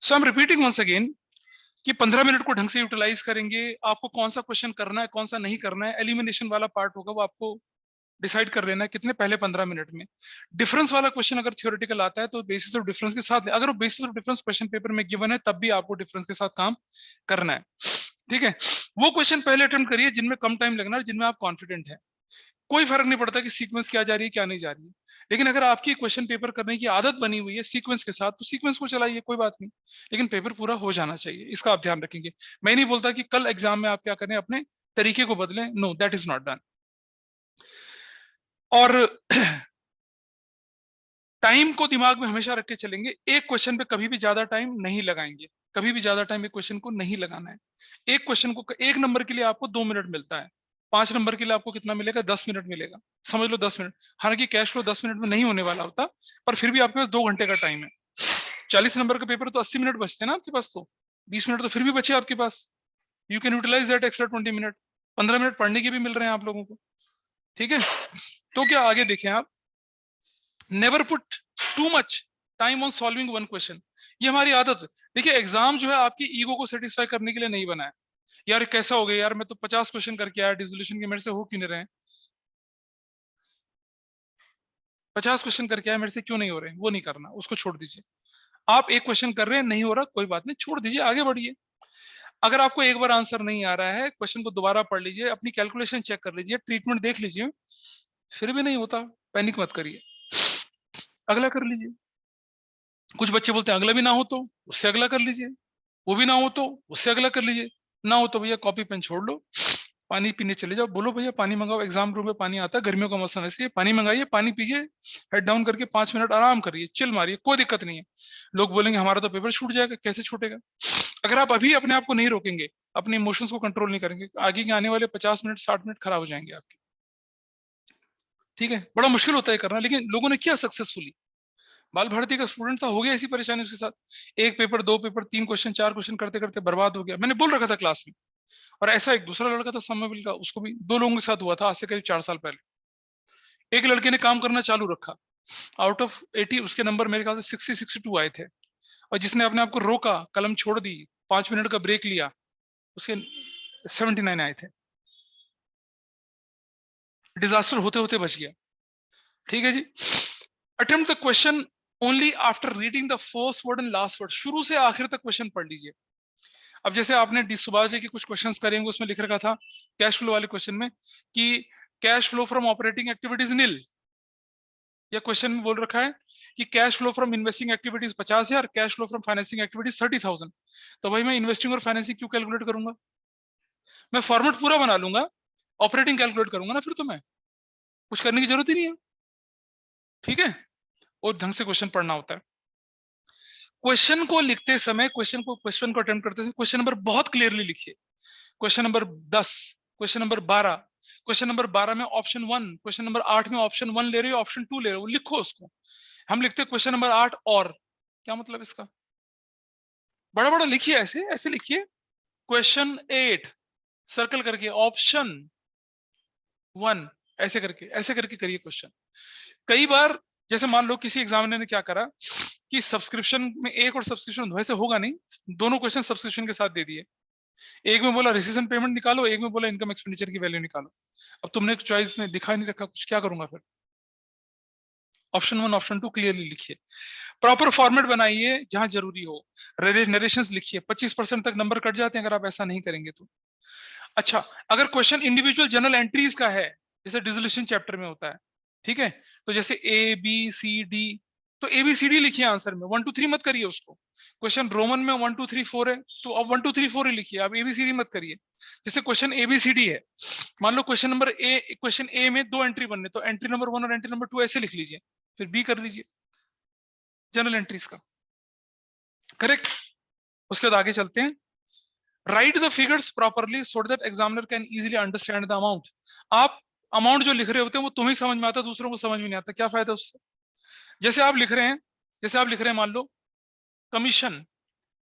So I am repeating once again कि 15 minute को ढंग से यूटिलाइज करेंगे। आपको कौन सा क्वेश्चन करना है, कौन सा नहीं करना है, एलिमिनेशन वाला पार्ट होगा, वो आपको डिसाइड कर लेना है कितने पहले 15 मिनट में। डिफरेंस वाला क्वेश्चन अगर थ्योरेटिकल आता है तो बेसिस ऑफ डिफरेंस के साथ, अगर वो basis of difference question paper में गिवन है तब भी आपको डिफरेंस के साथ काम करना है। ठीक है, वो क्वेश्चन पहले अटेम्प्ट करिए जिनमें कम टाइम लगना है, जिनमें आप कॉन्फिडेंट है। कोई फर्क नहीं पड़ता कि सीक्वेंस क्या जा रही है क्या नहीं जा रही है, लेकिन अगर आपकी क्वेश्चन पेपर करने की आदत बनी हुई है सीक्वेंस के साथ तो सीक्वेंस को चलाइए, कोई बात नहीं, लेकिन पेपर पूरा हो जाना चाहिए, इसका आप ध्यान रखेंगे। मैं नहीं बोलता कि कल एग्जाम में आप क्या करें, अपने तरीके को बदलें, know that is not done. और टाइम को दिमाग में हमेशा रख के चलेंगे, एक क्वेश्चन पे कभी भी ज्यादा टाइम नहीं लगाएंगे, कभी भी ज्यादा टाइम एक क्वेश्चन को नहीं लगाना है। एक क्वेश्चन को, एक नंबर के लिए आपको 2 मिनट मिलता है, 5 नंबर के लिए आपको कितना मिलेगा, 10 मिनट मिलेगा, समझ लो 10 मिनट। हालांकि कैश फ्लो 10 मिनट में नहीं होने वाला होता, पर फिर भी आपके पास 2 घंटे का टाइम है। 40 नंबर का पेपर तो 80 मिनट बचते हैं ना आपके पास, तो 20 मिनट तो फिर भी बचे आपके पास। You can utilise that extra 20 minute. 15 minute पढ़ने के भी मिल रहे हैं आप लोगों को। ठीक है, तो क्या आगे देखें आप, never put too much time on solving one question. ये हमारी आदत। देखिए एग्जाम जो है आपकी ईगो को सेटिस्फाई करने के लिए नहीं बना है। यार कैसा हो गया यार, मैं तो 50 क्वेश्चन करके आया डिसोल्यूशन के, मेरे से हो क्यों नहीं रहे, 50 क्वेश्चन करके आया मेरे से क्यों नहीं हो रहे, वो नहीं करना, उसको छोड़ दीजिए। आप एक क्वेश्चन कर रहे हैं, नहीं हो रहा, कोई बात नहीं, छोड़ दीजिए, आगे बढ़िए। अगर आपको एक बार आंसर नहीं आ रहा है, क्वेश्चन को दोबारा पढ़ लीजिए, अपनी कैलकुलेशन चेक कर लीजिए, ट्रीटमेंट देख लीजिए, फिर भी नहीं होता, पैनिक मत करिए, अगला कर लीजिए। कुछ बच्चे बोलते हैं अगला भी ना हो तो उससे अगला कर लीजिए, वो भी ना हो तो उससे अगला कर लीजिए, ना हो तो भैया कॉपी पेन छोड़ लो, पानी पीने चले जाओ, बोलो भैया पानी मंगाओ, एग्जाम रूम में पानी आता है, गर्मियों का मौसम ऐसे है, पानी मंगाइए, पानी पीजिए, हेड डाउन करके 5 मिनट आराम करिए, चिल मारिए, कोई दिक्कत नहीं है। लोग बोलेंगे हमारा तो पेपर छूट जाएगा, कैसे छूटेगा? अगर आप अभी अपने आप को नहीं रोकेंगे, अपने इमोशंस को कंट्रोल नहीं करेंगे, आगे के आने वाले 50 मिनट 60 मिनट खराब हो जाएंगे आपके। ठीक है, बड़ा मुश्किल होता है करना, लेकिन लोगों ने किया सक्सेसफुली। बाल भारती का स्टूडेंट था, हो गया ऐसी परेशानी उसके साथ, एक पेपर, दो पेपर, 3 क्वेश्चन, 4 क्वेश्चन करते करते बर्बाद हो गया। मैंने बोल रखा था क्लास में। और ऐसा एक दूसरा लड़का था सम्मेबिल का, उसको भी 2 लोगों के साथ हुआ था आज से करीब 4 साल पहले। एक लड़के ने काम करना चालू रखा, आउट ऑफ 80 उसके नंबर मेरे ख्याल से 60-62 आए थे, और जिसने अपने आप को रोका, कलम छोड़ दी, 5 मिनट का ब्रेक लिया, उसके 79 आए थे। डिजास्टर होते होते बच गया। ठीक है जी। Attempt the question only after reading the first word and last word. शुरू से आखिर तक क्वेश्चन पढ़ लीजिए। अब जैसे आपने डी सुभाष जी के कुछ क्वेश्चंस करेंगे, उसमें लिख रखा था कैश फ्लो वाले क्वेश्चन में कि cash flow from operating activities nil, या क्वेश्चन में बोल रखा है कि cash flow from investing activities 50,000, cash flow from financing activities 30,000। तो भाई मैं इन्वेस्टिंग और फाइनेंसिंग क्यों कैलकुलेट करूंगा, मैं फॉर्मेट पूरा बना लूंगा, ऑपरेटिंग कैलकुलेट करूंगा ना, फिर तो मैं कुछ करने की जरूरत ही नहीं है। ठीक है, और ढंग से क्वेश्चन पढ़ना होता है। क्वेश्चन को लिखते समय, क्वेश्चन को अटेम्प्ट करते समय क्वेश्चन नंबर बहुत क्लियरली लिखिए। Question number 10, question number 12, question number 12 में ऑप्शन 1, क्वेश्चन नंबर 8 में ऑप्शन 1 ले रहे हो, ऑप्शन 2 ले रहे हो, लिखो उसको। हम लिखते हैं क्वेश्चन नंबर 8 और, क्या मतलब इसका, बड़ा बड़ा लिखिए, ऐसे ऐसे लिखिए, क्वेश्चन 8 सर्कल करके, ऑप्शन 1, ऐसे करके करिए क्वेश्चन। कई बार जैसे मान लो किसी एग्जामिनर ने क्या करा कि सब्सक्रिप्शन में एक और सब्सक्रिप्शन वैसे होगा नहीं, दोनों क्वेश्चन सब्सक्रिप्शन के साथ दे दिए। एक में बोला रेसिजन पेमेंट निकालो, एक में बोला इनकम एक्सपेंडिचर की वैल्यू निकालो। अब तुमने चॉइस में दिखा नहीं रखा कुछ, क्या करूंगा फिर? ऑप्शन 1 ऑप्शन 2 क्लियरली लिखिए, प्रॉपर फॉर्मेट बनाइए, जहां जरूरी हो नरेशंस लिखिए। 25% तक नंबर कट जाते हैं अगर आप ऐसा नहीं करेंगे तो। अच्छा, अगर क्वेश्चन इंडिविजुअल जनरल एंट्रीज का है, जैसे डिसोल्यूशन चैप्टर में होता है, ठीक है, तो जैसे ए बी सी डी, तो ए बी सी डी लिखिए आंसर में, 1 2 3 मत करिए उसको। क्वेश्चन रोमन में 1 2 3 4 है, तो अब 1 2 3 4 ही लिखिए, आप एबीसीडी मत करिए। जैसे क्वेश्चन एबीसीडी है, मान लो क्वेश्चन नंबर ए, क्वेश्चन ए में 2 एंट्री बनने, तो एंट्री नंबर 1 और एंट्री नंबर 2 ऐसे लिख लीजिए, फिर बी कर लीजिए जनरल एंट्रीज का। करेक्ट। उसके बाद आगे चलते हैं। Right the figures properly so that examiner can easily understand the amount. आप अमाउंट जो लिख रहे होते हैं वो तुम्हें समझ में आता है, दूसरों को समझ में नहीं आता, क्या फायदा उससे? जैसे आप लिख रहे हैं, मान लो कमीशन,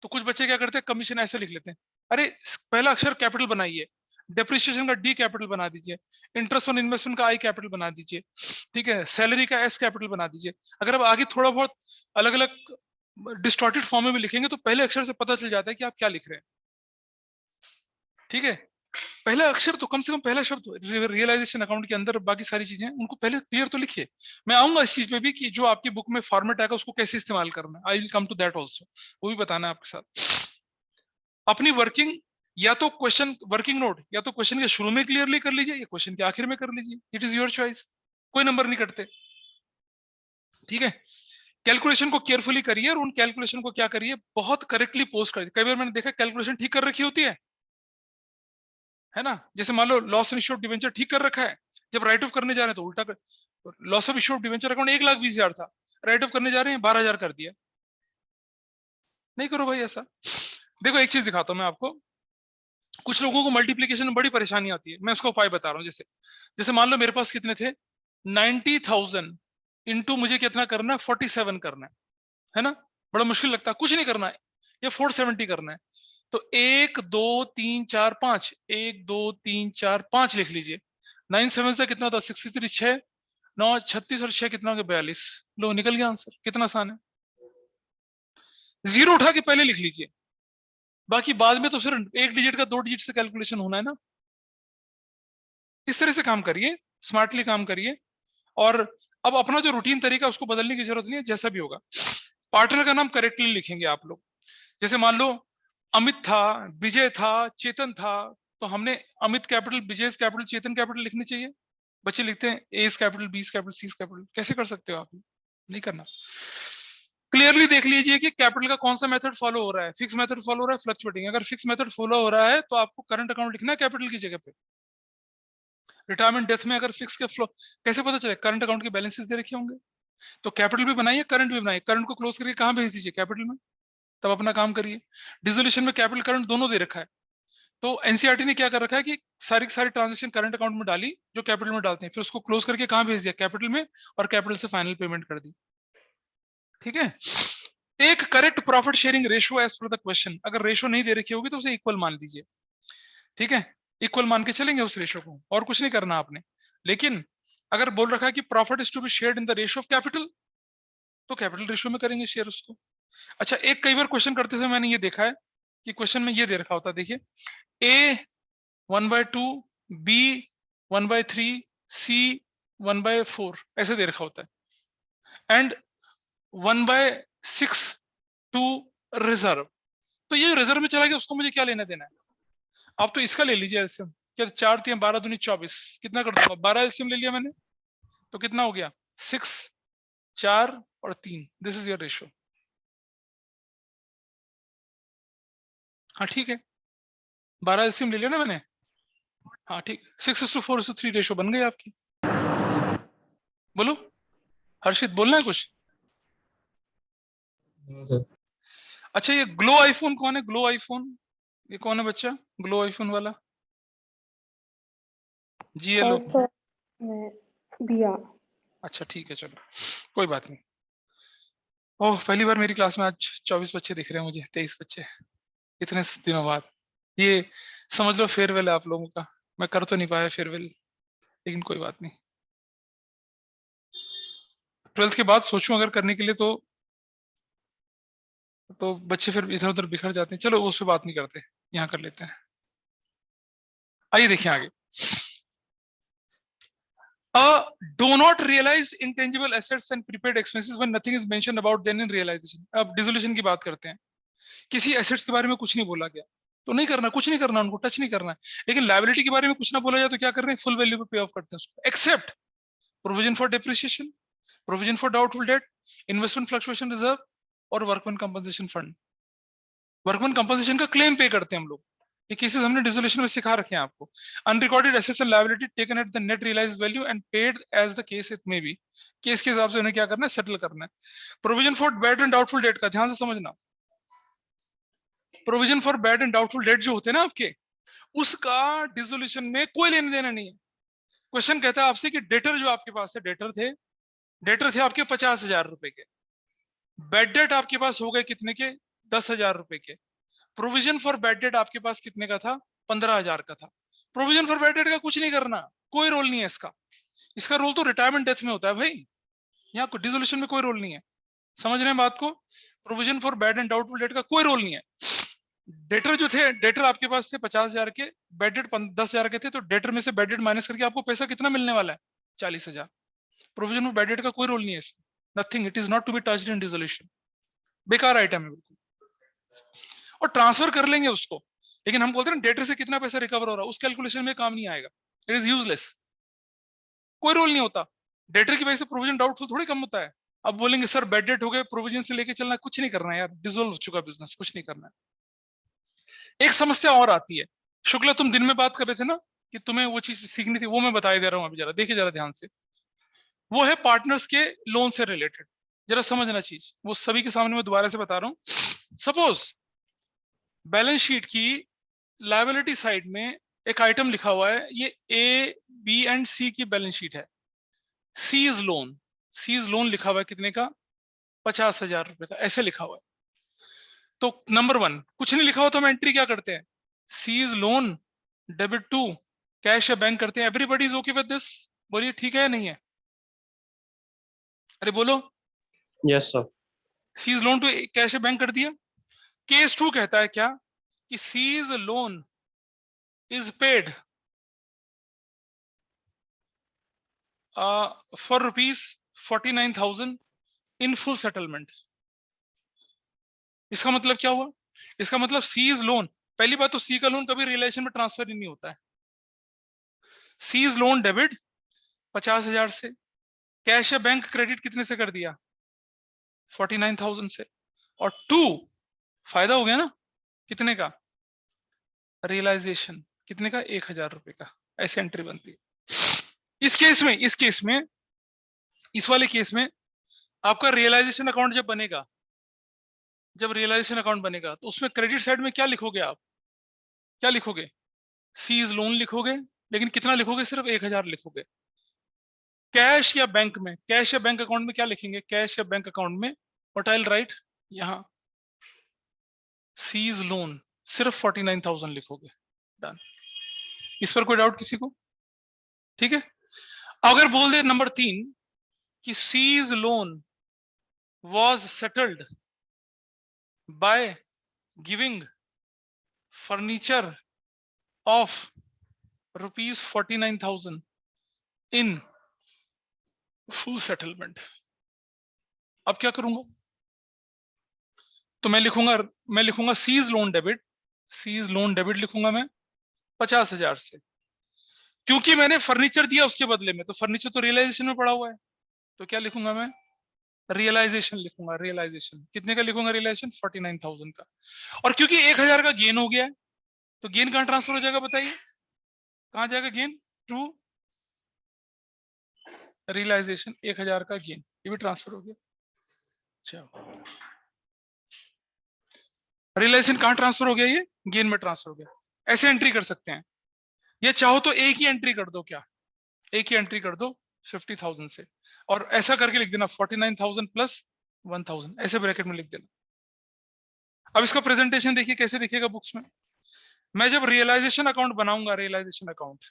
तो कुछ बच्चे क्या करते हैं, कमीशन ऐसे लिख लेते हैं, अरे पहला अक्षर कैपिटल बनाइए, डेप्रिसिएशन का डी कैपिटल बना दीजिए, इंटरेस्ट ऑन इन्वेस्टमेंट का आई कैपिटल बना दीजिए, ठीक है, सैलरी का एस कैपिटल बना दीजिए। अगर अब आगे थोड़ा बहुत अलग अलग डिस्टॉर्टेड फॉर्म में भी लिखेंगे तो पहले अक्षर से पता चल जाता है कि आप क्या लिख रहे हैं। ठीक है, पहला अक्षर तो कम से कम, पहला शब्द रियलाइजेशन अकाउंट के अंदर, बाकी सारी चीजें उनको पहले क्लियर तो लिखिए। मैं आऊंगा इस चीज पे भी कि जो आपकी बुक में फॉर्मेट आएगा उसको कैसे इस्तेमाल करना है, I will come to that also, वो भी बताना है आपके साथ। अपनी वर्किंग, या तो क्वेश्चन वर्किंग नोट या तो क्वेश्चन के शुरू में क्लियरली कर लीजिए या क्वेश्चन के आखिर में कर लीजिए, इट इज योर चॉइस, कोई नंबर नहीं कटते। ठीक है, कैलकुलेशन को केयरफुली करिए और उन कैलकुलेशन को क्या करिए, बहुत करेक्टली पोस्ट करिए। कई बार मैंने देखा कैलकुलेशन ठीक कर रखी होती है ना, जैसे मान लो लॉस रेशियो ऑफ डिवेंचर ठीक कर रखा है, जब राइट ऑफ करने जा रहे हैं तो उल्टा कर, loss of issue of debenture account 1,20,000 था, राइट ऑफ करने जा रहे हैं 12,000 कर दिया। नहीं करो भाई ऐसा। देखो एक चीज दिखाता हूं मैं आपको, कुछ लोगों को मल्टीप्लीकेशन में बड़ी परेशानी आती है, मैं उसका उपाय बता रहा हूँ। जैसे जैसे मान लो मेरे पास कितने थे, 90,000 इंटू मुझे कितना करना है, 47 करना है ना, बड़ा मुश्किल लगता है, कुछ नहीं करना है, ये 470 करना है। तो 1 2 3 4 5, 1 2 3 4 5 लिख लीजिए। 9 7 से कितना होता है, 63, 6 9 36 और 6 कितना हो गया, 42। लो निकल गया आंसर, कितना आसान है। जीरो उठा के पहले लिख लीजिए, बाकी बाद में तो सिर्फ एक डिजिट का 2 डिजिट से कैलकुलेशन होना है ना। इस तरह से काम करिए, स्मार्टली काम करिए। और अब अपना जो रूटीन तरीका उसको बदलने की जरूरत नहीं है, जैसा भी होगा। पार्टनर का नाम करेक्टली लिखेंगे आप लोग। जैसे मान लो अमित था, विजय था, चेतन था, तो हमने अमित कैपिटल, विजय कैपिटल, चेतन कैपिटल लिखनी चाहिए। बच्चे लिखते हैं एस कैपिटल, बी कैपिटल, सी कैपिटल, कैसे कर सकते हो आप, नहीं करना। क्लियरली देख लीजिए कि कैपिटल का कौन सा मेथड फॉलो हो रहा है, फिक्स मेथड फॉलो हो रहा है, फ्लक्चुएटिंग। अगर फिक्स मेथड फॉलो हो रहा है तो आपको करंट अकाउंट लिखना है कैपिटल की जगह पे। रिटायरमेंट डेथ में अगर फिक्स के फ्लो, कैसे पता चले, करंट अकाउंट के बैलेंसेस दे रखे होंगे, तो कैपिटल भी बनाइए, करंट भी बनाइए। करंट को क्लोज करके कहां भेज दीजिए, कैपिटल में, तब अपना काम करिए। डिसोल्यूशन में कैपिटल करंट दोनों दे रखा है, तो एनसीईआरटी ने क्या कर रखा है कि सारी की सारी ट्रांजेक्शन करंट अकाउंट में डाली जो कैपिटल में डालते हैं, फिर उसको क्लोज करके कहां भेज दिया, कैपिटल में, और कैपिटल से फाइनल पेमेंट कर दी। ठीक है, एक correct profit sharing ratio as per the question, अगर रेशियो नहीं दे रखी होगी तो उसे इक्वल मान लीजिए। ठीक है, इक्वल मान के चलेंगे उस रेशियो को, और कुछ नहीं करना आपने। लेकिन अगर बोल रखा है कि profit is to be shared in the ratio of capital, तो कैपिटल रेशियो में करेंगे शेयर उसको। अच्छा, एक कई बार क्वेश्चन करते समय मैंने ये देखा है कि क्वेश्चन में ये दे रखा होता है, देखिए, ए 1/2, बी 1/3, सी 1/4, ऐसे दे रखा होता है, एंड 1/6 टू रिजर्व। तो ये रिजर्व में चला गया, उसको मुझे क्या लेना देना है। आप तो इसका ले लीजिए एल्सियम, क्या 4 3 12 दूनी 24, कितना कर दूंगा, 12 एल्सियम ले लिया मैंने, तो कितना हो गया, 6 4 और 3, दिस इज योर रेशियो। हाँ ठीक है, 12 एल्सियम ले लिया ना मैंने, हाँ ठीक, 6:4:3 रेशियो बन गई आपकी। बोलो हर्षित, बोलना है कुछ। अच्छा, ये ग्लो आईफोन कौन है, ग्लो आईफोन, ये कौन है बच्चा, ग्लो आईफोन वाला, GLO। सर मैं दिया। अच्छा ठीक है, चलो कोई बात नहीं। ओह, पहली बार मेरी क्लास में आज 24 बच्चे दिख रहे हैं मुझे, 23 बच्चे इतने दिनों बाद। ये समझ लो फेयरवेल है आप लोगों का, मैं कर तो नहीं पाया फेयरवेल, लेकिन कोई बात नहीं। 12th के बाद सोचूं अगर करने के लिए तो बच्चे फिर इधर उधर बिखर जाते हैं, चलो उस पर बात नहीं करते, यहाँ कर लेते हैं। आइए देखिए आगे, do not realize intangible assets and prepaid expenses when nothing is mentioned about them in realization। अब डिसोल्यूशन की बात करते हैं, किसी एसेट्स के बारे में कुछ नहीं बोला गया तो नहीं करना, कुछ नहीं करना, उनको टच नहीं करना है। लेकिन लायबिलिटी के बारे में कुछ ना बोला जाए तो क्या कर रहे हैं, फुल वैल्यू पे पे ऑफ करते हैं उसको, except provision for depreciation, provision for doubtful debt, investment fluctuation reserve, और workman compensation fund. Workman compensation का क्लेम पे करते हैं हम लोग, ये केसेस हमने डिसोल्यूशन में सिखा रखे हैं आपको। Unrecorded assets and liability taken at the net realised value and paid as the case it may be, case के हिसाब से उन्हें क्या करना है, सेटल करना है। Provision for bad and doubtful debt का ध्यान से समझना, provision for bad and doubtful debt जो होते हैं ना आपके, उसका डिसोल्यूशन में कोई लेने देना नहीं है। क्वेश्चन कहता है आपसे कि डेटर जो आपके पास है, डेटर थे आपके 50,000 रुपए के, बैड डेट आपके पास हो गए कितने के, 10,000 रुपए के। प्रोविजन फॉर बैड डेट आपके पास कितने का था, 15,000 का था। प्रोविजन फॉर बैड डेट का कुछ नहीं करना, कोई रोल नहीं है इसका, इसका रोल तो रिटायरमेंट डेथ में होता है भाई, यहाँ डिसोल्यूशन में कोई रोल नहीं है। समझ रहे हैं बात को? Provision for bad and doubtful debt का कोई रोल नहीं है। डेटर जो थे, डेटर आपके पास थे 50,000 के, बैड डेट 10,000 के थे, तो डेटर में से बैड डेट माइनस करके आपको पैसा कितना मिलने वाला है? 40,000। प्रोविजन फॉर बैड डेट का कोई रोल नहीं है इसमें, nothing, it is not to be touched in dissolution. बेकार आइटम है बिल्कुल, और ट्रांसफर कर लेंगे उसको, लेकिन हम बोलते हैं डेटर से कितना पैसा रिकवर हो रहा है उस कैलकुलेशन में काम नहीं आएगा, इट इज यूजलेस, कोई रोल नहीं होता। डेटर की वजह से प्रोविजन डाउटफुल थोड़ी कम होता है। अब बोलेंगे सर बैड डेट हो गए, प्रोविजन से लेके चलना, कुछ नहीं करना है यार, डिसोल्व हो चुका बिजनेस, कुछ नहीं करना है। एक समस्या और आती है, शुक्ला तुम दिन में बात कर रहे थे ना कि तुम्हें वो चीज सीखनी थी, वो मैं बताई दे रहा हूँ अभी, जरा देखिए जरा ध्यान से। वो है पार्टनर्स के लोन से रिलेटेड, जरा समझना चीज, वो सभी के सामने मैं दोबारा से बता रहा हूँ। सपोज बैलेंस शीट की लायबिलिटी साइड में एक आइटम लिखा हुआ है, ये ए बी एंड सी की बैलेंस शीट है। C's loan, C's loan लिखा हुआ है कितने का? 50,000 रुपए का, ऐसे लिखा हुआ है। तो नंबर 1 कुछ नहीं लिखा हुआ तो हम एंट्री क्या करते हैं? C's loan debit to cash या बैंक करते हैं। Everybody is okay with this? बोलिए ठीक है या नहीं है? अरे बोलो। Yes sir. C's loan to cash या बैंक कर दिया। केस 2 कहता है क्या कि सी is loan is paid for ₹49,000 in full settlement. इसका मतलब क्या हुआ? इसका मतलब सी इज लोन, पहली बात तो सी का लोन कभी रिलेशन में ट्रांसफर ही नहीं होता है। सी इज लोन डेबिट 50,000 से, कैश या बैंक क्रेडिट कितने से कर दिया? 49,000 से। और 2 फायदा हो गया ना, कितने का? रियलाइजेशन कितने का? 1,000 रुपए का। ऐसे एंट्री बनती है। इस वाले केस में आपका रियलाइजेशन अकाउंट जब बनेगा, जब रियलाइजेशन अकाउंट बनेगा तो उसमें क्रेडिट साइड में क्या लिखोगे आप? क्या लिखोगे? सी इज लोन लिखोगे, लेकिन कितना लिखोगे? सिर्फ 1,000 लिखोगे। कैश या बैंक में, कैश या बैंक अकाउंट में क्या लिखेंगे? कैश या बैंक अकाउंट में व्हाट आई विल राइट, यहां सी इज लोन सिर्फ 49,000 लिखोगे। डन। इस पर कोई डाउट किसी को? ठीक है। अगर बोल दे नंबर 3 कि सी is loan was settled by giving furniture of ₹49,000 in full settlement। अब क्या करूंगा? तो मैं लिखूंगा सीज लोन डेबिट, सीज लोन डेबिट लिखूंगा मैं 50,000 से, क्योंकि मैंने फर्नीचर दिया उसके बदले में, तो फर्नीचर तो रियलाइजेशन में पड़ा हुआ है, तो क्या लिखूंगा मैं? रियलाइजेशन लिखूंगा। रियलाइजेशन कितने का लिखूंगा? रियलाइजेशन 49,000 का। और क्योंकि 1,000 का गेन हो गया है, तो गेन कहां ट्रांसफर हो जाएगा बताइए? कहां जाएगा गेन? टू रियलाइजेशन, 1,000 का गेन, ये भी ट्रांसफर हो गया। चलो, रियलाइजेशन कहां ट्रांसफर हो गया? ये गेन में ट्रांसफर हो गया। ऐसे एंट्री कर सकते हैं, ये चाहो तो एक ही एंट्री कर दो, क्या एक ही एंट्री कर दो 50,000 से, और ऐसा करके लिख देना 49,000 प्लस 1,000, ऐसे ब्रैकेट में लिख देना। अब इसका प्रेजेंटेशन देखिए कैसे दिखेगा बुक्स में। मैं जब रियलाइजेशन अकाउंट बनाऊंगा, रियलाइजेशन अकाउंट,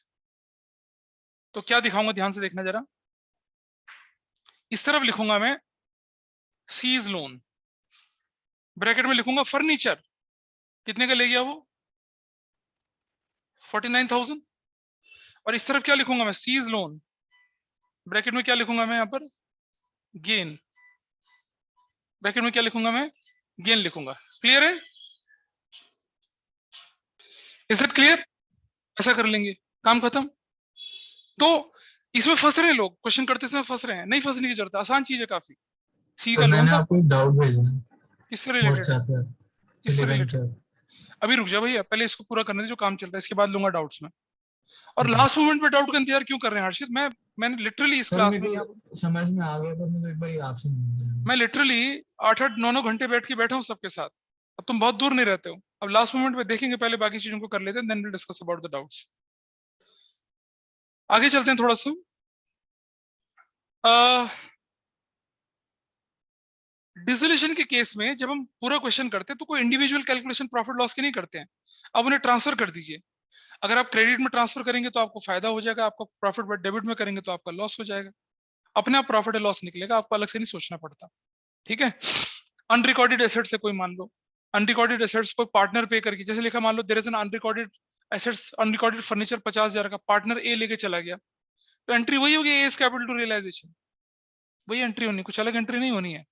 तो क्या दिखाऊंगा? ध्यान से देखना जरा। इस तरफ लिखूंगा मैं सीज लोन, ब्रैकेट में लिखूंगा फर्नीचर, कितने का ले गया वो? 49,000। और इस तरफ क्या लिखूंगा मैं? सीज लोन, ब्रैकेट में क्या लिखूंगा मैं? यहां पर गेन, ब्रैकेट में क्या लिखूंगा मैं? गेन लिखूंगा। क्लियर है? Is it clear? ऐसा कर लेंगे, काम खत्म। तो इसमें फंस रहे हैं लोग, क्वेश्चन करते समय फंस रहे हैं, नहीं फंसने की जरूरत है, आसान चीज है काफी। सी का लोन मैंने था, आपको एक डाउट भेजा है किससे रिलेटेड है? व्हाट्सएप पे, किससे चिली रिलेटेड? वेंचर। अभी रुक जा भैया, पहले इसको पूरा करने दे जो काम चल रहा है, इसके बाद लूंगा डाउट्स में। और ठीक है लास्ट मोमेंट पे डाउट का इंतजार क्यों कर रहे हैं हर्षित? मैंने लिटरली इस सर, क्लास में मेरे यहाँ को समझ में आ गया, पर मैं तो एक बार आपसे मैं लिटरली 8-8 9-9 घंटे बैठ के बैठा हूँ सबके साथ। अब तुम बहुत दूर नहीं रहते हो, अब लास्ट मोमेंट पे देखेंगे, पहले बाकी चीजों को कर लेते हैं, then will discuss about the doubts. आगे चलते हैं थोड़ा सा। डिसोल्यूशन के केस में जब हम पूरा क्वेश्चन करते हैं तो कोई इंडिविजुअल कैलकुलेशन प्रॉफिट लॉस की नहीं करते हैं, अब उन्हें ट्रांसफर कर दीजिए। अगर आप क्रेडिट में ट्रांसफर करेंगे तो आपको फायदा हो जाएगा, आपका प्रॉफिट डेबिट में करेंगे तो आपका लॉस हो जाएगा। अपने आप प्रॉफिट और लॉस निकलेगा, आपको अलग से नहीं सोचना पड़ता। ठीक है। अनरिकॉर्डेड एसेट्स से कोई मान लो अनरिकॉर्डेड एसेट्स को पार्टनर पे करके, जैसे लिखा मान लो there is an unrecorded assets unrecorded furniture 50,000 का, पार्टनर ए लेके चला गया, तो एंट्री वही होगी एस कैपिटल टू रियलाइजेशन, वही एंट्री होनी, कुछ अलग एंट्री नहीं होनी है।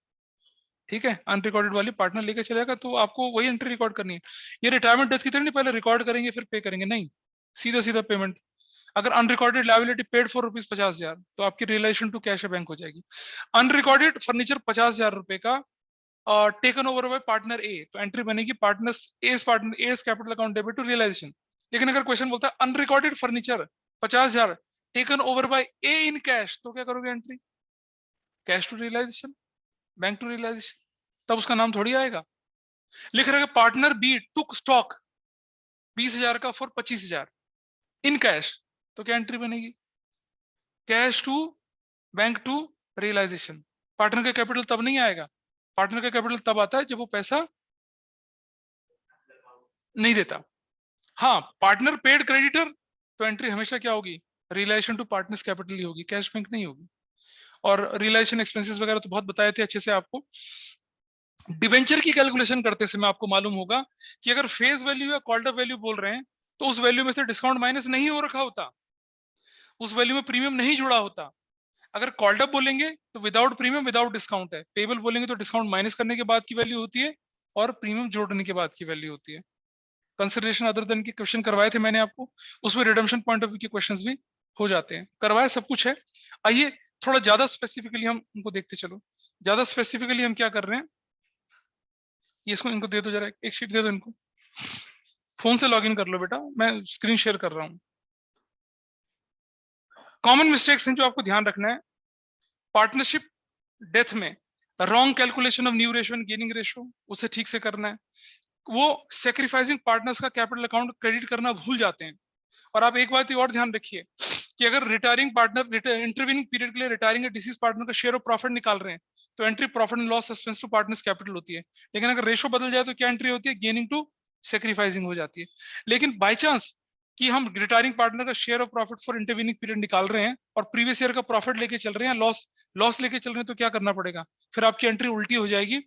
ठीक है, अनरिकॉर्डेड वाली पार्टनर लेके चलेगा तो आपको वही एंट्री रिकॉर्ड करनी है। ये रिटायरमेंट डेथ की तरह नहीं पहले रिकॉर्ड करेंगे फिर पे करेंगे, नहीं, सीधा सीधा पेमेंट। अगर अनरिकॉर्डेड लायबिलिटी पेड फॉर ₹50,000 तो आपकी रिलेशन टू कैश बैंक हो जाएगी। अनरिकॉर्डेड फर्नीचर 50,000 रुपए का taken over by partner A, तो एंट्री बनेगी पार्टनर्स एस capital account debit to realisation. लेकिन अगर क्वेश्चन बोलता है unrecorded furniture 50,000 taken over by A in cash, तो क्या करोगे entry? Cash to realisation, bank to realisation, तब उसका नाम थोड़ी आएगा। लिख रहा है पार्टनर बी टुक स्टॉक 20,000 का फॉर 25,000 इन कैश, तो क्या एंट्री बनेगी? Cash to bank to realisation. Partner का कैपिटल तब नहीं आएगा, पार्टनर का कैपिटल तब आता है जब वो पैसा नहीं देता। हाँ, पार्टनर पेड क्रेडिटर, तो एंट्री हमेशा क्या होगी? रियलाइजेशन टू पार्टनर्स कैपिटल ही होगी, कैश बैंक नहीं होगी। और रियलाइजेशन एक्सपेंसेस वगैरह तो बहुत बताए थे अच्छे से आपको। डिवेंचर की कैलकुलेशन करते समय आपको मालूम होगा कि अगर फेस वैल्यू या कॉल्ड अप वैल्यू बोल रहे हैं तो उस वैल्यू में से डिस्काउंट माइनस नहीं हो रखा होता, उस वैल्यू में प्रीमियम नहीं जुड़ा होता। अगर कॉल्ड अप बोलेंगे तो विदाउट प्रीमियम विदाउट डिस्काउंट है, पेबल बोलेंगे तो डिस्काउंट माइनस करने के बाद की वैल्यू होती है और प्रीमियम जोड़ने के बाद की वैल्यू होती है। कंसिडरेशन अदर देन के क्वेश्चन करवाए थे मैंने आपको, उसमें रिडम्पशन पॉइंट ऑफ व्यू के क्वेश्चंस भी हो जाते हैं, करवाए सब कुछ है। आइए थोड़ा ज्यादा स्पेसिफिकली हम उनको देखते चलो। ज्यादा स्पेसिफिकली हम क्या कर रहे हैं, ये इसको इनको दे दो जरा, एक शीट दे दो इनको, फोन से लॉगिन कर लो बेटा, मैं स्क्रीन शेयर कर रहा हूँ। कॉमन मिस्टेक्स हैं जो आपको ध्यान रखना है पार्टनरशिप डेथ में। Wrong calculation of new ratio and gaining ratio, उसे ठीक से करना है। वो सेक्रीफाइसिंग पार्टनर्स का कैपिटल अकाउंट क्रेडिट करना भूल जाते हैं। और आप एक बात और ध्यान रखिए कि अगर रिटायरिंग पार्टनर इंटरवीनिंग पीरियड के लिए रिटायरिंग डिसीज पार्टनर का शेयर ऑफ प्रॉफिट निकाल रहे हैं तो entry profit and loss suspense to partners capital होती है। लेकिन अगर रेशो बदल जाए तो क्या एंट्री होती है? गेनिंग टू सेक्रीफाइसिंग हो जाती है। लेकिन बाई चांस कि हम रिटायरिंग पार्टनर का share of profit for intervening period निकाल रहे हैं और प्रीवियस ईयर का प्रॉफिट लेके चल रहे हैं, लॉस लेके चल रहे हैं, तो क्या करना पड़ेगा? फिर आपकी एंट्री उल्टी हो जाएगी,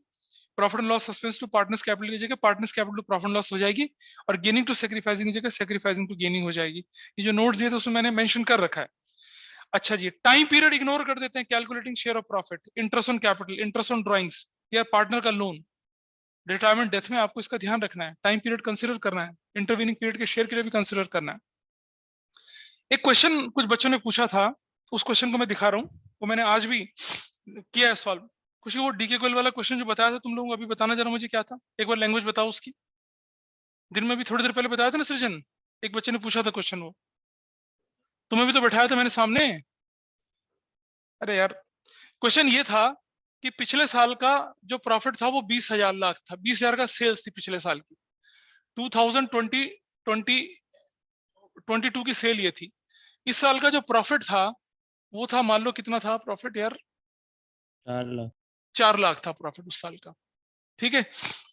profit and loss suspense to partners capital की जगह partners capital to profit and loss हो जाएगी, और गेनिंग टू सेक्रीफाइसिंग की जगह सेक्रीफाइसिंग टू गेनिंग हो जाएगी। ये जो नोट्स दिए थे उसमें मैंने मेंशन कर रखा है। अच्छा जी, टाइम पीरियड इग्नोर कर देते हैं, calculating share of profit, interest on capital, interest on drawings या पार्टनर का लोन। रिटायरमेंट डेथ में आपको इसका ध्यान रखना है, टाइम पीरियड कंसीडर करना है, इंटरवीनिंग पीरियड के शेयर के लिए भी कंसीडर करना है। एक क्वेश्चन कुछ बच्चों ने पूछा था, उस क्वेश्चन को मैं दिखा रहा हूँ, वो मैंने आज भी किया है सॉल्व। खुशी, वो डीके गोयल वाला क्वेश्चन जो बताया था तुम लोगों को, अभी बताना जरा मुझे क्या था, एक बार लैंग्वेज बताओ उसकी। दिन में भी थोड़ी देर पहले बताया था ना सृजन, एक बच्चे ने पूछा था क्वेश्चन, वो तुम्हें भी तो बैठाया था मैंने सामने। अरे यार, क्वेश्चन ये था कि पिछले साल का जो प्रॉफिट था वो 20,000 लाख था, 20,000 का सेल्स थी पिछले साल की, 2022 की सेल ये थी। इस साल का जो प्रॉफिट था वो था, मान लो कितना था प्रॉफिट यार? 4 लाख था प्रॉफिट उस साल का। ठीक है,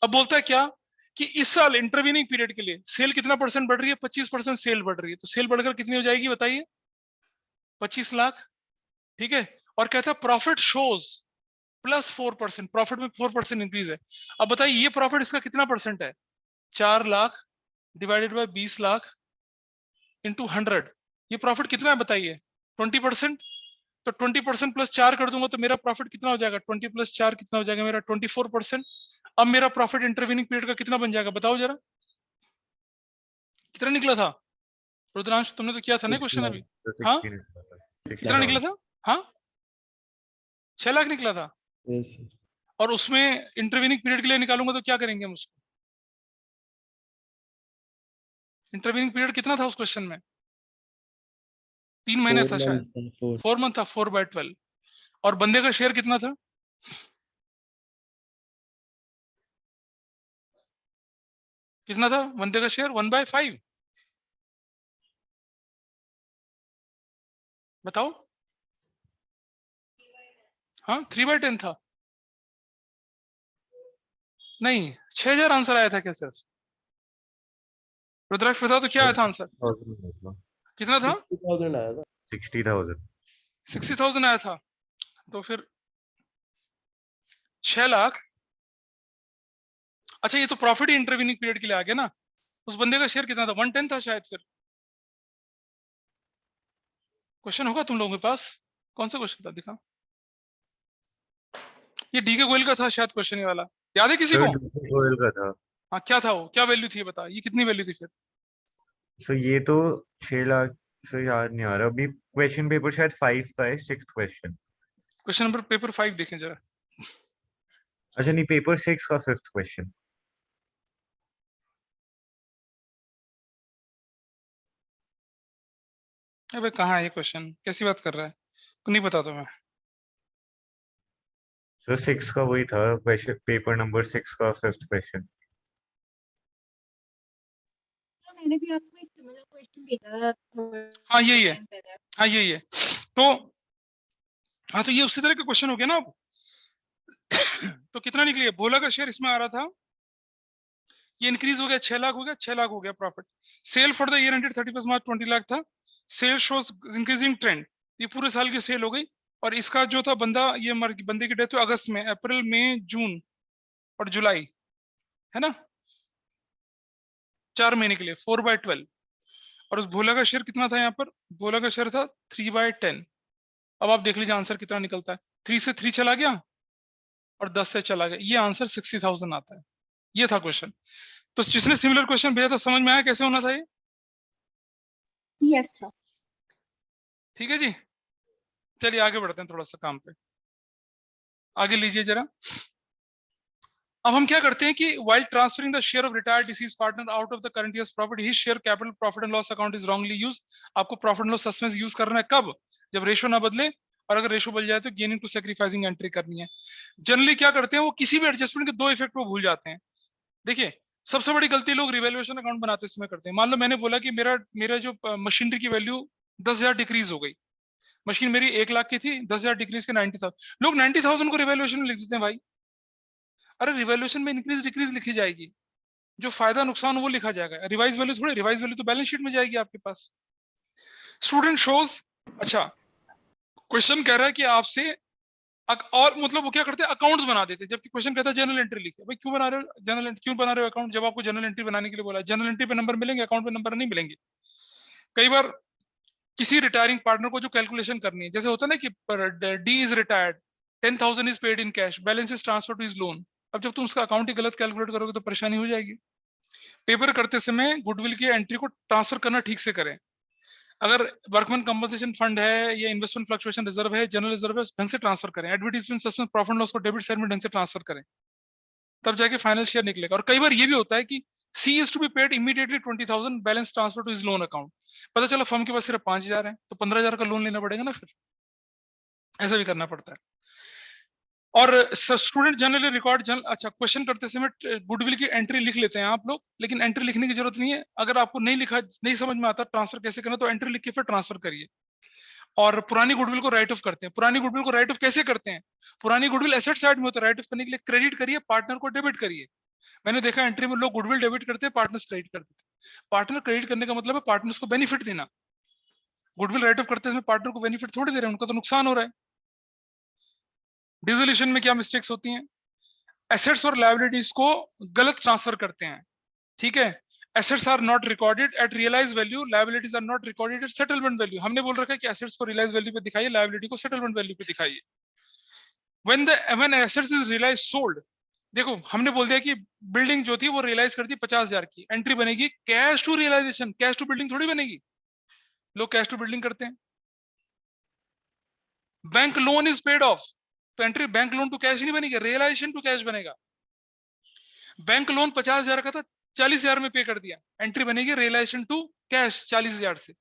अब बोलता है क्या कि इस साल इंटरवीनिंग पीरियड के लिए सेल कितना परसेंट बढ़ रही है? 25% सेल बढ़ रही है, तो सेल बढ़कर कितनी हो जाएगी बताइए? 25 लाख। ठीक है, और कहता है प्रॉफिट शोज +4%, प्रॉफिट में 4% इंक्रीज है। अब बताइए ये प्रॉफिट इसका कितना परसेंट है? 4 lakh divided by 20 lakh into 100, ये प्रॉफिट कितना है बताइए? 20%। तो 20% प्लस 4 कर दूंगा तो मेरा प्रॉफिट कितना हो जाएगा? 20 प्लस 4 कितना हो जाएगा मेरा? 24%। अब मेरा प्रॉफिट इंटरवीनिंग पीरियड का कितना बन जाएगा बताओ जरा, कितना निकला था? रुद्रांश तुमने तो किया था ना क्वेश्चन अभी? हाँ, कितना निकला था? हाँ, 6 लाख निकला था। और उसमें इंटरवीनिंग पीरियड के लिए निकालूंगा तो क्या करेंगे हम उसको? इंटरवीनिंग पीरियड कितना था उस क्वेश्चन में? 3 महीने था शायद, 4 मंथ था, 4/12। और बंदे का शेयर कितना था? कितना था बंदे का शेयर? 1/5। बताओ। हाँ, 3/10 था। नहीं, 6,000 आंसर आया था क्या सिर्फ? रुद्राक्ष बताओ तो क्या आया था आंसर? कितना था? 60,000 आया था। 60,000 आया था। तो फिर 6 लाख। अच्छा, ये तो प्रॉफिट ही इंटरवीनिंग पीरियड के लिए आ गया ना। उस बंदे का शेयर कितना था? 110 था शायद। फिर क्वेश्चन होगा तुम लोगों के पास, कौन सा क्वेश्चन था? दिखा, ये डी के गोयल का था शायद क्वेश्चन, ये वाला याद है किसी सर को? गोयल का था। हाँ, क्या था वो? क्या वैल्यू थी ये बता, ये कितनी वैल्यू थी फिर? सो ये तो 6 लाख। सो याद नहीं आ रहा अभी। क्वेश्चन पेपर शायद 5 का है, 6th question. Question number paper 5 देखें जरा। अच्छा नहीं, पेपर 6 का 5th क्वेश्चन। अबे कहाँ है ये क्वेश्चन? कैसी बात कर रहा है? नहीं पता तुम्हें? सो 6 का वही था क्वेश्चन, पेपर नंबर 6 का 5th क्वेश्चन। तो मैंने भी आपको एक सिमिलर क्वेश्चन भेजा था। हाँ यही है, हाँ यही है। तो हाँ, तो ये उसी तरह का क्वेश्चन हो गया ना अब। तो कितना निकलिए? भोला का शेयर इसमें आ रहा था, ये इंक्रीज हो गया, 6 लाख हो गया, 6 लाख हो गया profit. Sale for the year ended 31 March 20 lakh था। सेल शोज इंक्रीजिंग ट्रेंड, ये पूरे साल की सेल हो गई। और इसका जो था बंदा, ये बंदे की डेथ हुई अगस्त में, अप्रैल मई जून और जुलाई, है ना, 4 महीने के लिए 4/12। और उस भोला का शेयर कितना था यहाँ पर? भोला का शेयर था 3/10। अब आप देख लीजिए आंसर कितना निकलता है। 3 से 3 चला गया और 10 से चला गया, ये आंसर 60,000 आता है। ये था क्वेश्चन। तो जिसने सिमिलर क्वेश्चन भेजा था, समझ में आया कैसे होना था ये? Yes sir. ठीक है जी, चलिए आगे बढ़ते हैं थोड़ा सा काम पे। आगे लीजिए जरा। अब हम क्या करते हैं कि while transferring the share of retired deceased partner out of the current year's profit, his share capital profit and loss account is wrongly used। आपको profit and loss suspense use करना है कब? जब रेशो ना बदले, और अगर रेशो बदल जाए तो गेनिंग टू सैक्रिफाइसिंग एंट्री करनी है। जनरली क्या करते हैं, वो किसी भी एडजस्टमेंट के दो इफेक्ट को भूल जाते हैं। देखिए, सबसे बड़ी गलती लोग रिवैल्यूएशन अकाउंट बनाते समय करते हैं। मान लो मैंने बोला कि मेरा मेरा जो मशीनरी की वैल्यू 10,000 डिक्रीज हो गई। मशीन मेरी 1 लाख की थी, 10,000 डिक्रीज के 90,000। लोग 90,000 को रिवैल्यूएशन में लिख देते हैं भाई। अरे रिवैल्यूएशन में इंक्रीज डिक्रीज लिखी जाएगी, जो फायदा नुकसान वो लिखा जाएगा। रिवाइज वैल्यू थोड़ी, रिवाइज वैल्यू तो बैलेंस शीट में जाएगी आपके पास। स्टूडेंट शोज, अच्छा क्वेश्चन कह रहा है कि आपसे और मतलब वो क्या करते हैं, अकाउंट्स बना देते हैं, जबकि क्वेश्चन कहता है जनरल एंट्री लिखे। भाई क्यों बना रहे हो जनरल, क्यों बना रहे हो अकाउंट? जब आपको जनरल एंट्री बनाने के लिए बोला है, जनरल एंट्री पे नंबर मिलेंगे, अकाउंट पे नंबर नहीं मिलेंगे। कई बार किसी रिटायरिंग पार्टनर को जो कैलकुलेशन करनी है, जैसे होता है ना कि D is retired, 10,000 is paid in cash, balance is transfer to is loan. अब जब तुम उसका अकाउंट ही गलत कैलकुलेट करोगे तो परेशानी हो जाएगी। पेपर करते समय गुडविल की एंट्री को ट्रांसफर करना ठीक से करें। अगर वर्कमैन कंपनसेशन फंड है या इन्वेस्टमेंट फ्लक्चुएशन रिजर्व है, जनरल रिजर्व है, ढंग से ट्रांसफर करें। एडवर्टाइजमेंट सस्पेंस प्रॉफिट लॉस को डेबिट साइड में ढंग से ट्रांसफर करें, तब जाके फाइनल शेयर निकलेगा। और कई बार ये भी होता है कि सी is to be paid immediately 20,000 balance transfer to is loan account. पता चला फर्म के पास सिर्फ 5,000 है, तो 15,000 का लोन लेना पड़ेगा ना, फिर ऐसा भी करना पड़ता है। और स्टूडेंट जनरली रिकॉर्ड अच्छा क्वेश्चन करते समय गुडविल की एंट्री लिख लेते हैं आप लोग, लेकिन एंट्री लिखने की जरूरत नहीं है। अगर आपको नहीं समझ में आता ट्रांसफर कैसे करना, तो एंट्री लिख के फिर ट्रांसफर करिए। और पुरानी गुडविल को राइट ऑफ करते हैं। पुरानी गुडविल को राइट ऑफ कैसे करते हैं? पुरानी गुडविल एसेट साइड में होता है, राइट ऑफ करने के लिए क्रेडिट करिए, पार्टनर को डेबिट करिए। मैंने देखा एंट्री में लोग गुडविल डेबिट करते हैं, पार्टनर्स क्रेडिट करते हैं। पार्टनर क्रेडिट करने का मतलब है पार्टनर्स को बेनिफिट देना। गुडविल राइट ऑफ करते हैं पार्टनर को बेनिफिट थोड़ी दे रहे हैं, उनका तो नुकसान हो रहा है। डिसोल्यूशन में क्या मिस्टेक्स होती हैं? एसेट्स और लायबिलिटीज को गलत ट्रांसफर करते हैं, ठीक है। Assets are not recorded at realise value, liabilities are not recorded at settlement value. हमने बोल रखा है कि एसेट्स को रियलाइज वैल्यू पे दिखाइए, लायबिलिटी को सेटलमेंट वैल्यू पे दिखाइए। when assets is realized sold, देखो हमने बोल दिया कि बिल्डिंग जो थी वो रियलाइज कर दी 50,000 की, एंट्री बनेगी cash to realisation, cash to building थोड़ी बनेगी। लोग कैश टू बिल्डिंग करते हैं। Bank loan is paid off, तो entry bank loan to cash नहीं बनेगी, रियलाइजेशन टू कैश बनेगा। बैंक लोन 50,000 का था, 40,000 में पे कर दिया, एंट्री बनेगी रियलाइजेशन टू कैश 40,000 से।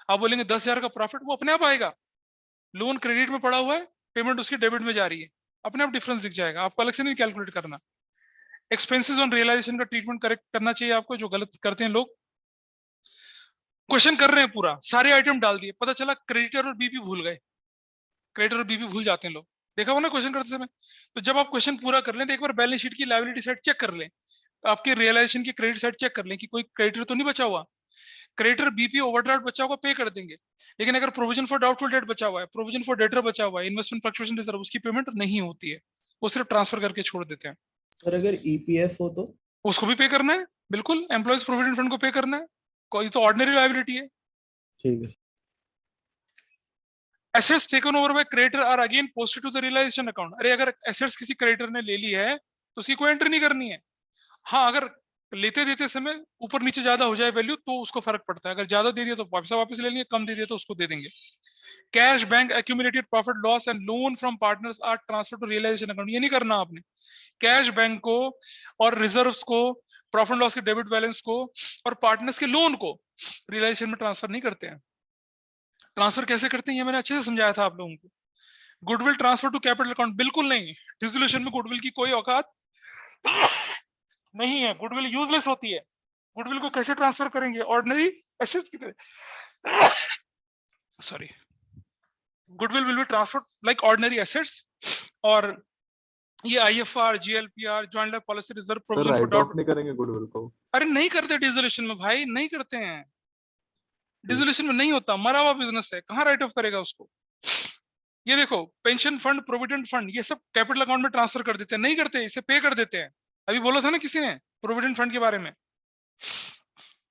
आप बोलेंगे 10,000 का प्रॉफिट, वो अपने आप आएगा। लोन क्रेडिट में पड़ा हुआ है, पेमेंट उसकी डेबिट में जा रही है, अपने आप डिफरेंस दिख जाएगा, आपको अलग से नहीं कैलकुलेट करना। एक्सपेंसेस ऑन रियलाइजेशन का ट्रीटमेंट करेक्ट करना चाहिए आपको, जो गलत करते हैं लोग। क्वेश्चन कर रहे हैं पूरा, सारे आइटम डाल दिए, पता चला क्रेडिटर और बीपी भूल गए। क्रेडिटर और बीपी भूल जाते हैं लोग, देखा हो ना क्वेश्चन करते समय। तो जब आप क्वेश्चन पूरा कर लें तो एक बार बैलेंस शीट की लायबिलिटी साइड चेक कर लें, आपके रियलाइजेशन की क्रेडिट साइड चेक कर लें कि कोई क्रेडिटर तो नहीं बचा हुआ। क्रेडिटर बीपी ओवरड्राफ्ट बचा हुआ पे कर देंगे, लेकिन अगर प्रोविजन फॉर डाउटफुल डेट बचा हुआ है, प्रोविजन फॉर डेटर बचा हुआ है, इन्वेस्टमेंट फ्लक्चुएशन रिजर्व, उसकी पेमेंट नहीं होती है। वो सिर्फ ट्रांसफर करके छोड़ देते हैं। सर अगर ईपीएफ हो तो उसको भी पे करना है, बिल्कुल एम्प्लॉयज प्रोविडेंट फंड को पे करना है, कोई तो ऑर्डिनरी लायबिलिटी है। ठीक है। Assets taken over by creditor are again posted to the realisation account. अरे अगर एसेट्स किसी क्रेडिटर ने ले ली है तो उसकी कोई एंट्री नहीं करनी है। हाँ, अगर लेते देते समय ऊपर नीचे ज्यादा हो जाए वैल्यू तो उसको फर्क पड़ता है, अगर ज्यादा दे दिया तो वापस ले लेंगे, कम दे दिया तो उसको दे देंगे। Cash, bank, accumulated profit, loss and loan from partners are transfer to realisation account. ये नहीं करना आपने। कैश बैंक को और रिजर्व्स को, प्रॉफिट लॉस के डेबिट बैलेंस को और पार्टनर्स के लोन को रियलाइजेशन में ट्रांसफर नहीं करते हैं। ट्रांसफर कैसे करते हैं ये मैंने अच्छे से समझाया था आप लोगों को। Goodwill transfer to capital account बिल्कुल नहीं। डिसोल्यूशन में गुडविल की कोई औकात नहीं है, गुडविल यूजलेस होती है। गुडविल को कैसे ट्रांसफर करेंगे? ऑर्डिनरी एसेट्स की तरह। Sorry, goodwill will be transferred like ordinary assets. और ये IFR, GLPR, joint life policy reserve sir provision for write off नहीं करेंगे गुडविल को? अरे नहीं करते डिसोल्यूशन में भाई, नहीं करते हैं। डिसोल्यूशन में नहीं होता, मरा हुआ बिजनेस है, कहाँ राइट ऑफ करेगा उसको? ये देखो, पेंशन फंड, प्रोविडेंट फंड, ये सब कैपिटल अकाउंट में ट्रांसफर कर देते हैं, नहीं करते, इसे पे कर देते हैं। अभी बोला था ना किसी ने प्रोविडेंट फंड के बारे में,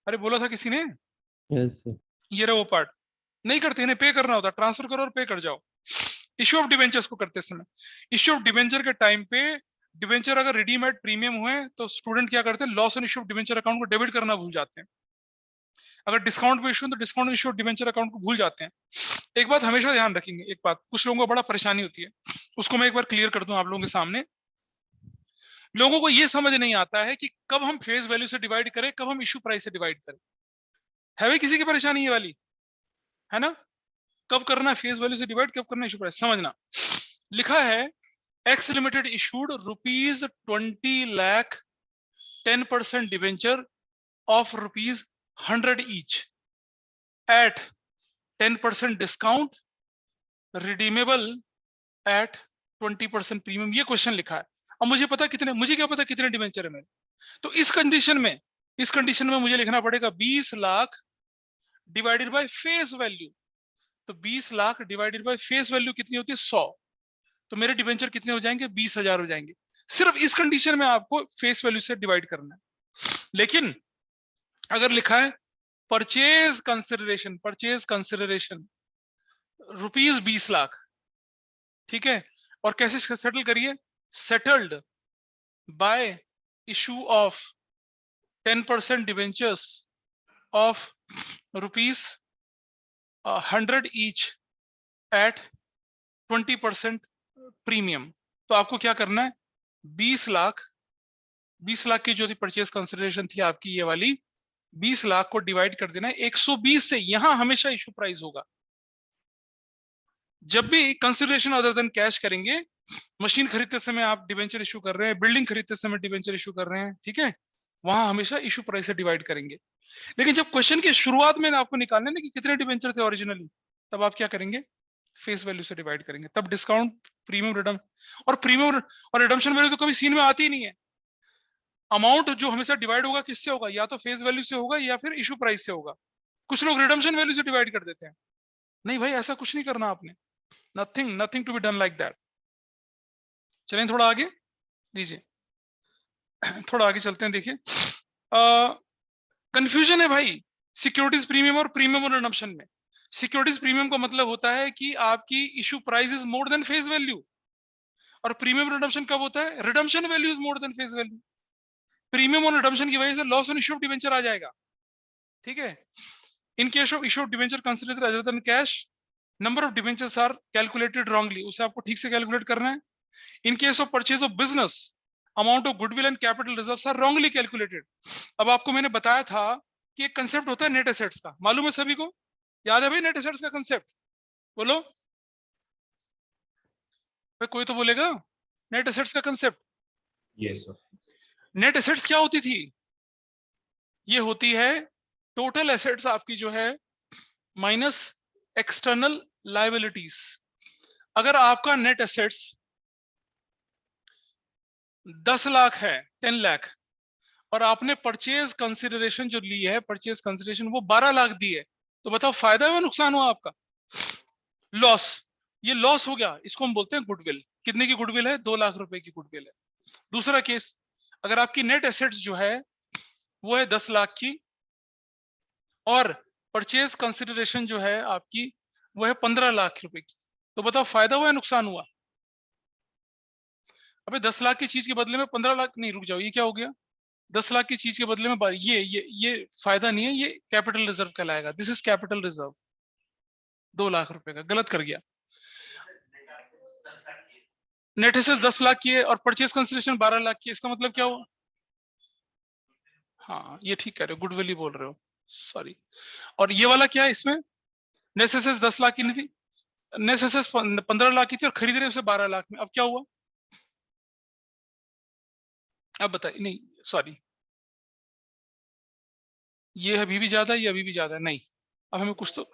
अरे बोला था किसी ने, यस सर। ये रहा वो पार्ट। नहीं करते, इन्हें पे करना होता, ट्रांसफर करो और पे कर जाओ। इश्यू ऑफ डिवेंचर्स को करते समय, इश्यू ऑफ डिवेंचर के टाइम पे डिवेंचर अगर रिडीम एट प्रीमियम हुए तो स्टूडेंट क्या करते हैं, loss on issue of debenture account को डेबिट करना भूल जाते हैं। अगर डिस्काउंट पे इश्यू तो discount issue of debenture account को भूल जाते हैं। एक बात हमेशा ध्यान रखेंगे, एक बात कुछ लोगों को बड़ा परेशानी होती है, उसको मैं एक बार क्लियर कर दूं आप लोगों के सामने। लोगों को ये समझ नहीं आता है कि कब हम फेस वैल्यू से डिवाइड करें, कब हम इश्यू प्राइस से डिवाइड करें। है भाई किसी की परेशानी ये वाली? है ना, कब करना है फेस वैल्यू से डिवाइड, कब करना है इश्यू प्राइस? समझना, लिखा है x limited issued ₹20 lakh 10% debenture of ₹100 each at 10% discount, redeemable at 20% premium. ये क्वेश्चन लिखा है। अब मुझे पता कितने, मुझे क्या पता कितने डिवेंचर है मेरे, तो इस कंडीशन में मुझे लिखना पड़ेगा 20 lakh divided by face value. तो 20 lakh divided by face value कितनी होती है? 100। तो मेरे डिवेंचर कितने हो जाएंगे? 20,000 हो जाएंगे। सिर्फ इस कंडीशन में आपको फेस वैल्यू से डिवाइड करना है। लेकिन अगर लिखा है परचेज कंसिडरेशन ₹20 लाख, ठीक है, और कैसे सेटल करिए? Settled bye issue of 10% debentures of ₹100 each at 20% premium. तो आपको क्या करना है? 20 लाख की जो थी परचेज कंसिडरेशन थी आपकी ये वाली, 20 लाख को डिवाइड कर देना है 120 से। यहां हमेशा इशू प्राइस होगा। जब भी कंसिडरेशन अदर देन कैश करेंगे, मशीन खरीदते समय आप डिवेंचर इशू कर रहे हैं, बिल्डिंग खरीदते समय डिवेंचर इशू कर रहे हैं, ठीक है, वहां हमेशा इशू प्राइस से डिवाइड करेंगे। लेकिन जब क्वेश्चन की शुरुआत में आपको निकालना है कि कितने डिवेंचर थे ओरिजिनली, तब आप क्या करेंगे? फेस वैल्यू से डिवाइड करेंगे। तब डिस्काउंट, प्रीमियम, प्रीमियम और रिडम्पशन वैल्यू तो कभी सीन में आती ही नहीं है। अमाउंट जो हमेशा डिवाइड होगा किससे होगा? या तो फेस वैल्यू से होगा या फिर इशू प्राइस से होगा। कुछ लोग रिडम्पशन वैल्यू से डिवाइड कर देते हैं। नहीं भाई, ऐसा कुछ नहीं करना आपने। Nothing to be done like that. चलें थोड़ा आगे लीजिए, थोड़ा आगे चलते हैं। देखिए कंफ्यूजन है भाई सिक्योरिटीज प्रीमियम और प्रीमियम और रिडम्पशन में। सिक्योरिटीज प्रीमियम का मतलब होता है कि आपकी issue price is more than face value, और प्रीमियम रिडम्पशन कब होता है? Redemption value is more than face value. Premium और रिडम्पशन की वजह से loss on issue of debenture आ जाएगा, ठीक है। In case of issue of debenture considered other than cash, number of debentures are calculated wrongly, उसे आपको ठीक से कैलकुलेट करना है। In case of purchase of business, amount of goodwill and capital reserves are wrongly calculated. अब आपको मैंने बताया था कि एक कंसेप्ट होता है नेट एसेट्स का, मालूम है सभी को? याद है भाई नेट एसेट्स का कंसेप्ट? बोलो भाई, कोई तो बोलेगा नेट एसेट्स का concept. Yes sir. Net assets क्या होती थी? ये होती है टोटल एसेट्स आपकी जो है माइनस एक्सटर्नल लायबिलिटीज। अगर आपका नेट एसेट्स 10 लाख है, 10 लाख, और आपने परचेज कंसिडरेशन जो ली है, परचेज कंसिडरेशन वो 12 लाख दी है, तो बताओ फायदा हुआ नुकसान हुआ आपका? लॉस। ये लॉस हो गया, इसको हम बोलते हैं गुडविल। कितने की गुडविल है? 2 लाख रुपए की गुडविल है। दूसरा केस, अगर आपकी नेट एसेट्स जो है वो है 10 लाख की और परचेज कंसिडरेशन जो है आपकी वो है 15 लाख रुपए की, तो बताओ फायदा हुआ या नुकसान हुआ? अबे 10 लाख की चीज के बदले में 15 लाख नहीं, रुक जाओ, ये क्या हो गया? 10 लाख की चीज के बदले में ये फायदा नहीं है, ये कैपिटल रिजर्व कहलाएगा। This is capital reserve. 2 lakh रुपए का गलत कर गया। नेट एसेट्स 10 लाख की है और परचेज कंसिडरेशन 12 लाख की है, इसका मतलब क्या हुआ? हाँ ये ठीक कह रहे हो, गुडविल ही बोल रहे हो, सॉरी। और ये वाला क्या है इसमें? नेट एसेट्स 10 लाख की नहीं थी, नेट एसेट्स 15 लाख की थी और खरीद रहे उसे 12 लाख में, अब क्या हुआ? अब बताइए, नहीं सॉरी, ये अभी भी ज्यादा है, ये अभी भी ज्यादा है, नहीं अब हमें कुछ तो,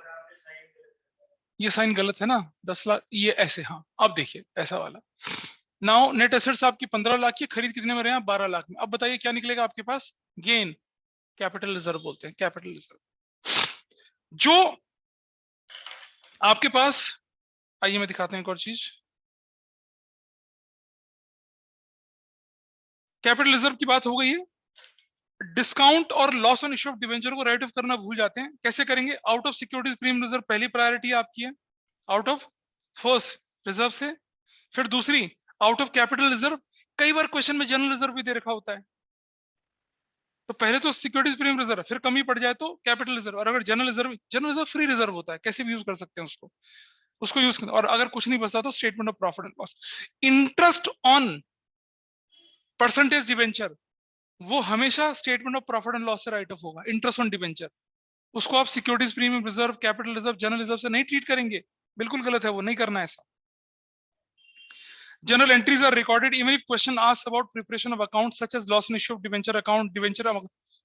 ये साइन गलत है ना, 10 लाख ये ऐसे, हाँ अब देखिए ऐसा वाला। नाउ नेट एसेट्स आपकी 15 लाख की, खरीद कितने में रहे हैं? 12 लाख में। अब बताइए क्या निकलेगा आपके पास? गेन, कैपिटल रिजर्व बोलते हैं, कैपिटल रिजर्व। जो आपके पास, आइए मैं दिखाता हूं एक और चीज। कैपिटल रिजर्व की बात हो गई है। डिस्काउंट और loss on issue of debenture को राइट ऑफ करना भूल जाते हैं, कैसे करेंगे? Out of securities premium reserve पहली प्रायोरिटी आपकी है, आउट ऑफ फर्स्ट रिजर्व से। फिर दूसरी आउट ऑफ कैपिटल रिजर्व। कई बार क्वेश्चन में जनरल रिजर्व भी दे रखा होता है, तो पहले तो सिक्योरिटीज प्रीमियम रिजर्व, फिर कमी पड़ जाए तो कैपिटल रिजर्व, और अगर जनरल रिजर्व फ्री रिजर्व होता है, कैसे भी यूज कर सकते हैं उसको यूज कर। और अगर कुछ नहीं बचता तो statement of profit and loss. Interest on percentage debenture वो हमेशा statement of profit and loss से राइट ऑफ होगा। इंटरेस्ट ऑन डिवेंचर उसको आप securities premium reserve, capital reserve, general reserve से नहीं ट्रीट करेंगे, बिल्कुल गलत है, वो नहीं करना है ऐसा। Journal entries are recorded even if question asks about preparation of accounts such as loss and issue of debenture account, debenture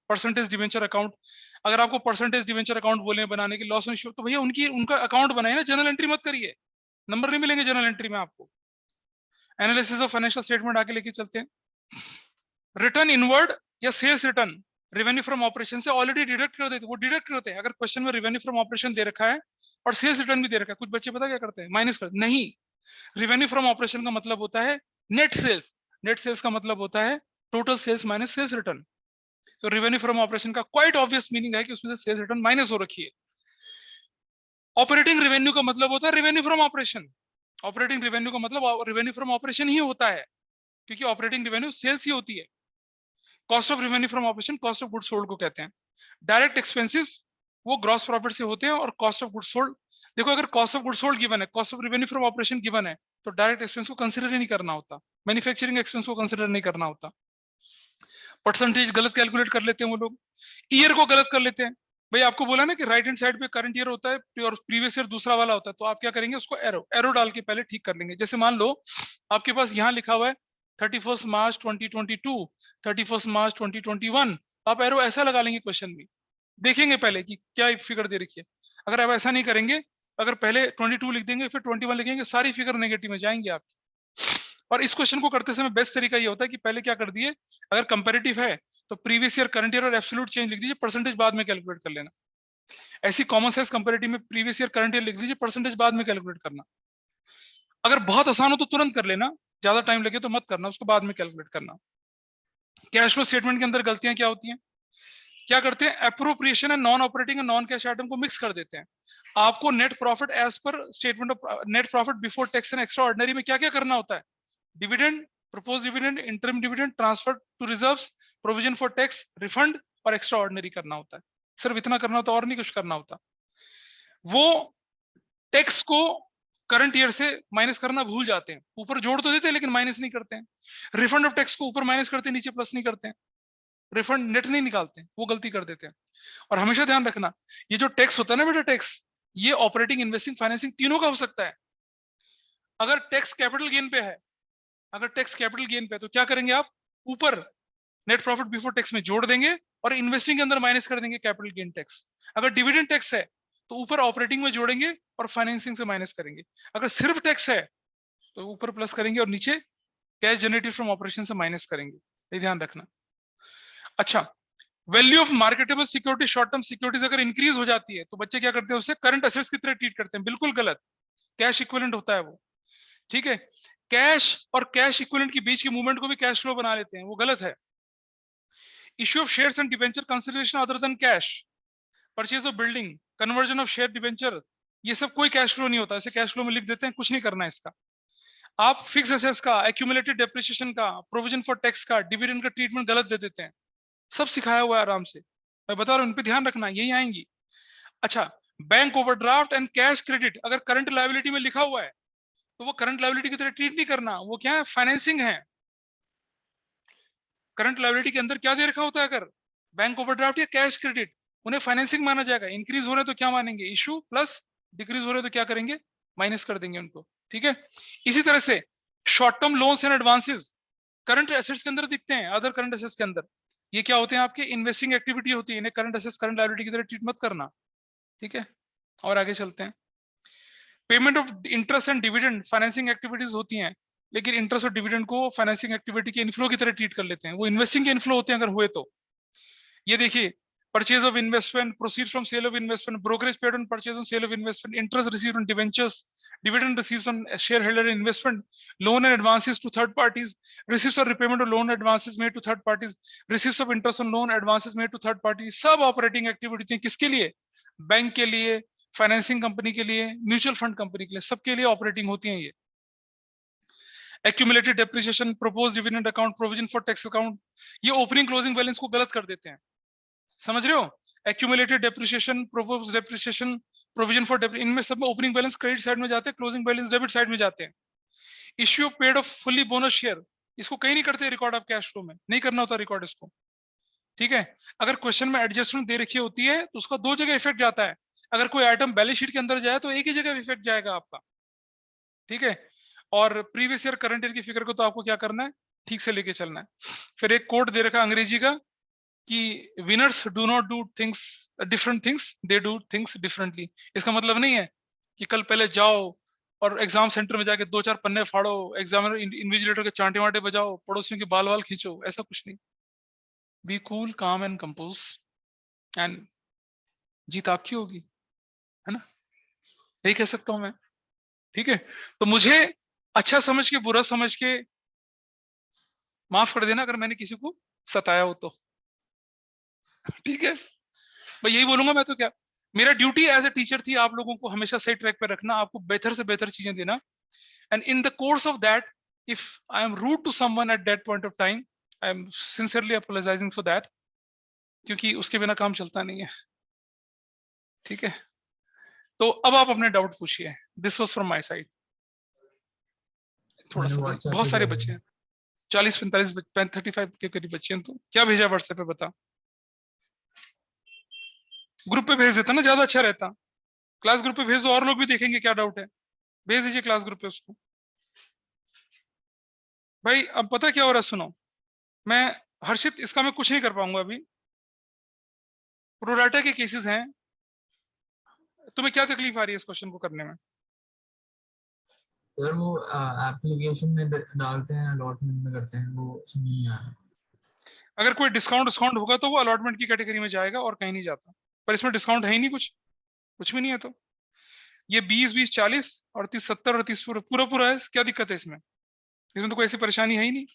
percentage debenture account। अगर आपको percentage debenture account बोले बनाने की, loss and issue, तो भैया उनका अकाउंट बनाए ना, जनरल एंट्री मत करिए, नंबर नहीं मिलेंगे जनरल एंट्री में आपको। एनालिसिस ऑफ फाइनेंशियल स्टेटमेंट आके लेके चलते हैं। रिटर्न इनवर्ड या sales return revenue from operation से ऑलरेडी डिडक्ट कर देते, वो डिडक्ट करते हैं। अगर क्वेश्चन में रेवेन्यू फ्रॉम ऑपरेशन दे रखा है और सेल्स रिटर्न भी दे रखा है, कुछ बच्चे पता क्या करते हैं? माइनस कर, नहीं, रिवेन्यू फ्रॉम ऑपरेशन का मतलब होता है नेट सेल्स, नेट सेल्स का मतलब होता है total sales minus sales return. तो रेवेन्यू फ्रॉम ऑपरेशन का क्वाइट ऑब्वियस मीनिंग है कि उसमें से सेल्स रिटर्न माइनस हो रखी है। ऑपरेटिंग रेवेन्यू का मतलब होता है revenue from operation, operating revenue का मतलब रेवेन्यू फ्रॉम ऑपरेशन ही होता है, क्योंकि ऑपरेटिंग रेवेन्यू सेल्स ही होती है। Cost of revenue from operation cost of goods sold को कहते हैं। डायरेक्ट एक्सपेंसेस वो ग्रॉस प्रॉफिट से होते हैं, और कॉस्ट ऑफ गुड्स सोल्ड, देखो अगर cost of goods sold given है, cost of revenue from operation given है, तो डायरेक्ट एक्सपेंस को कंसीडर ही नहीं करना होता, मैन्युफैक्चरिंग एक्सपेंस को कंसीडर नहीं करना होता। परसेंटेज गलत कैलकुलेट कर लेते हैं वो लोग, ईयर को गलत कर लेते हैं। भाई आपको बोला ना कि राइट हैंड साइड पे करंट ईयर होता है और प्रीवियस ईयर दूसरा वाला होता है, तो आप क्या करेंगे? उसको एरो डाल के पहले ठीक कर लेंगे। जैसे मान लो आपके पास यहाँ लिखा हुआ है 31 मार्च 2022, 31 मार्च 2021, आप एरो ऐसा लगा लेंगे क्वेश्चन में, देखेंगे पहले कि क्या फिगर दे रखी है। अगर आप ऐसा नहीं करेंगे, अगर पहले 22 लिख देंगे फिर 21 लिखेंगे, सारी फिगर नेगेटिव में जाएंगे आप। और इस क्वेश्चन को करते समय बेस्ट तरीका ये होता है कि पहले क्या कर दिए, अगर कंपैरेटिव है तो प्रीवियस ईयर, करंट ईयर और एब्सोल्यूट चेंज लिख दीजिए, परसेंटेज बाद में कैलकुलेट कर लेना। ऐसी कॉमन सेंस कंपैरेटिव में प्रीवियस ईयर, करंट ईयर लिख दीजिए, परसेंटेज बाद में कैलकुलेट करना। अगर बहुत आसान हो तो तुरंत कर लेना, ज्यादा टाइम लगे तो मत करना, उसको बाद में कैलकुलेट करना। कैश फ्लो स्टेटमेंट के अंदर गलतियां क्या होती हैं? क्या करते हैं? Appropriation and non operating and non cash item को मिक्स कर देते हैं। आपको net profit as per statement of net profit before tax and extraordinary में क्या क्या करना होता है? Dividend, propose dividend, interim dividend, transfer to reserves, provision for tax, refund और एक्स्ट्रा ऑर्डिनरी करना होता है। सिर्फ इतना करना होता है और नहीं कुछ करना होता। वो टैक्स को करंट ईयर से माइनस करना भूल जाते हैं, ऊपर जोड़ तो देते हैं लेकिन माइनस नहीं करते हैं। रिफंड ऑफ टैक्स को ऊपर माइनस करते हैं, नीचे प्लस नहीं करते हैं। रिफंड नेट नहीं निकालते हैं, वो गलती कर देते हैं। और हमेशा ध्यान रखना, ये जो टैक्स होता है ना बेटा, टैक्स ये ऑपरेटिंग, इन्वेस्टिंग, फाइनेंसिंग तीनों का हो सकता है। अगर टैक्स कैपिटल गेन पे है, अगर टैक्स कैपिटल गेन पे है तो क्या करेंगे आप? ऊपर नेट प्रॉफिट बिफोर टैक्स में जोड़ देंगे और इन्वेस्टिंग के अंदर माइनस कर देंगे कैपिटल गेन टैक्स। अगर डिविडेंड टैक्स है तो ऊपर ऑपरेटिंग में जोड़ेंगे और फाइनेंसिंग से माइनस करेंगे। अगर सिर्फ टैक्स है तो ऊपर प्लस करेंगे और नीचे कैश जनरेटेड फ्रॉम ऑपरेशन से माइनस करेंगे, ये ध्यान रखना। अच्छा, value of marketable security, short term securities अगर इंक्रीज हो जाती है तो बच्चे क्या करते हैं? उससे करंट एसेट्स की तरह ट्रीट करते हैं, बिल्कुल गलत, कैश इक्विवेलेंट होता है वो। ठीक है, कैश और कैश इक्विवेलेंट के बीच के मूवमेंट को भी कैश फ्लो बना लेते हैं, वो गलत है। Issue of shares and debenture consideration other than cash, purchase of building, conversion of share debenture, ये सब कोई कैश फ्लो नहीं होता, इसे कैश फ्लो में लिख देते हैं, कुछ नहीं करना है इसका। आप फिक्स एसेट्स का, एक्यूमुलेटेड डेप्रिसिएशन का, प्रोविजन फॉर टैक्स का, डिविडेंड का ट्रीटमेंट गलत दे देते हैं, सब सिखाया हुआ है आराम से, मैं बता रहा हूं, इन पे ध्यान रखना, यही आएंगी। अच्छा, bank overdraft and cash credit अगर करंट लायबिलिटी में लिखा हुआ है तो वो करंट लायबिलिटी की तरह ट्रीट नहीं करना, वो क्या है, फाइनेंसिंग है। करंट लायबिलिटी के अंदर क्या दे रखा होता है, अगर बैंक ओवरड्राफ्ट या कैश क्रेडिट, उन्हें फाइनेंसिंग माना जाएगा। इंक्रीज हो रहे तो क्या मानेंगे, इशू, प्लस डिक्रीज हो रहे तो क्या करेंगे, माइनस कर देंगे उनको, ठीक है। इसी तरह से short term loans and advances current assets के अंदर दिखते हैं, अदर करंट एसेट्स के अंदर, ये क्या होते हैं, आपके इन्वेस्टिंग एक्टिविटी होती है, इन्हें करंट एसेट्स करंट लायबिलिटी की तरह ट्रीट मत करना, ठीक है। और आगे चलते हैं। Payment of interest and dividend financing activities होती हैं, लेकिन इंटरेस्ट और डिविडेंड को फाइनेंसिंग एक्टिविटी के इनफ्लो की तरह ट्रीट कर लेते हैं, वो इन्वेस्टिंग के इनफ्लो होते हैं अगर हुए तो। ये देखिए, purchase of investment, proceed from sale of investment, brokerage paid on purchase on sale of investment, interest received on debentures, dividend received on shareholder investment, loan and advances to third parties, receives of repayment of loan advances made to third parties, receives of interest on loan advances made to third parties, सब operating activity किसके लिए, bank के लिए, financing company के लिए, mutual fund company के लिए, सबके लिए ऑपरेटिंग होती हैं ये। Accumulated depreciation, proposed dividend account, provision for tax account, ये ओपनिंग क्लोजिंग बैलेंस को गलत कर देते हैं, समझ रहे हो। Accumulated depreciation, proposed depreciation, provision for depreciation, इनमें सब में ओपनिंग बैलेंस क्रेडिट साइड में जाते हैं, क्लोजिंग बैलेंस डेबिट साइड में जाते हैं। Issue of paid off fully bonus share, इसको कहीं नहीं करते रिकॉर्ड ऑफ कैश फ्लो में, नहीं करना होता रिकॉर्ड इसको, ठीक है। अगर क्वेश्चन में एडजस्टमेंट दे रखी होती है तो उसका दो जगह इफेक्ट जाता है, अगर कोई आइटम बैलेंस शीट के अंदर जाए तो एक ही जगह इफेक्ट जाएगा आपका, ठीक है। और प्रीवियस ईयर करंट ईयर की फिगर को तो आपको क्या करना है, ठीक से लेके चलना है। फिर एक कोड दे रखा अंग्रेजी का कि winners do not do things different things, they do things differently. इसका मतलब नहीं है कि कल पहले जाओ और एग्जाम सेंटर में जाके 2-4 पन्ने फाड़ो, एग्जामिनर इन्विजिलेटर के चांटे वांटे बजाओ, पड़ोसियों के बाल वाल खींचो, ऐसा कुछ नहीं। बी कूल, काम एंड कंपोज, एंड जीत आपकी होगी, है ना, यही कह सकता हूं मैं, ठीक है। तो मुझे अच्छा समझ के, बुरा समझ के माफ कर देना अगर मैंने किसी को सताया हो तो, ठीक है। मैं यही बोलूंगा, मैं तो क्या, मेरा ड्यूटी एज ए टीचर थी आप लोगों को हमेशा सही ट्रैक पे रखना, आपको बेहतर से बेहतर चीजें देना, and in the course of that if I am rude to someone at that point of time, I am sincerely apologising for that, क्योंकि उसके बिना काम चलता नहीं है, ठीक है। तो अब आप अपने डाउट पूछिए, this was from my side. थोड़ा मैंने सा WhatsApp बहुत पे सारे भेजा बच्चे है। हैं, 40-45 35 के करीब बच्चे हैं, तो क्या भेजा व्हाट्सएप पे बता, ग्रुप पे भेज देता ना, ज्यादा अच्छा रहता। क्लास ग्रुप पे भेज दो, और लोग भी देखेंगे क्या डाउट है, भेज दीजिए क्लास ग्रुप पे उसको। भाई अब पता क्या हो रहा है, सुनो, मैं हर्षित इसका मैं कुछ नहीं कर पाऊंगा अभी, प्रोराटा के केसेस हैं, तुम्हें क्या तकलीफ आ रही है इस क्वेश्चन को करने में। सर वो एप्लीकेशन में डालते हैं, अलॉटमेंट में करते हैं, वो उसमें नहीं आ रहा। अगर कोई डिस्काउंट होगा तो वो अलॉटमेंट की कैटेगरी में जाएगा और कहीं नहीं जाता, पर इसमें डिस्काउंट है ही नहीं, कुछ भी नहीं है। तो ये 20-20-40 और 30-70 और 30 पूरा है, क्या दिक्कत है इसमें तो कोई ऐसी परेशानी है ही नहीं।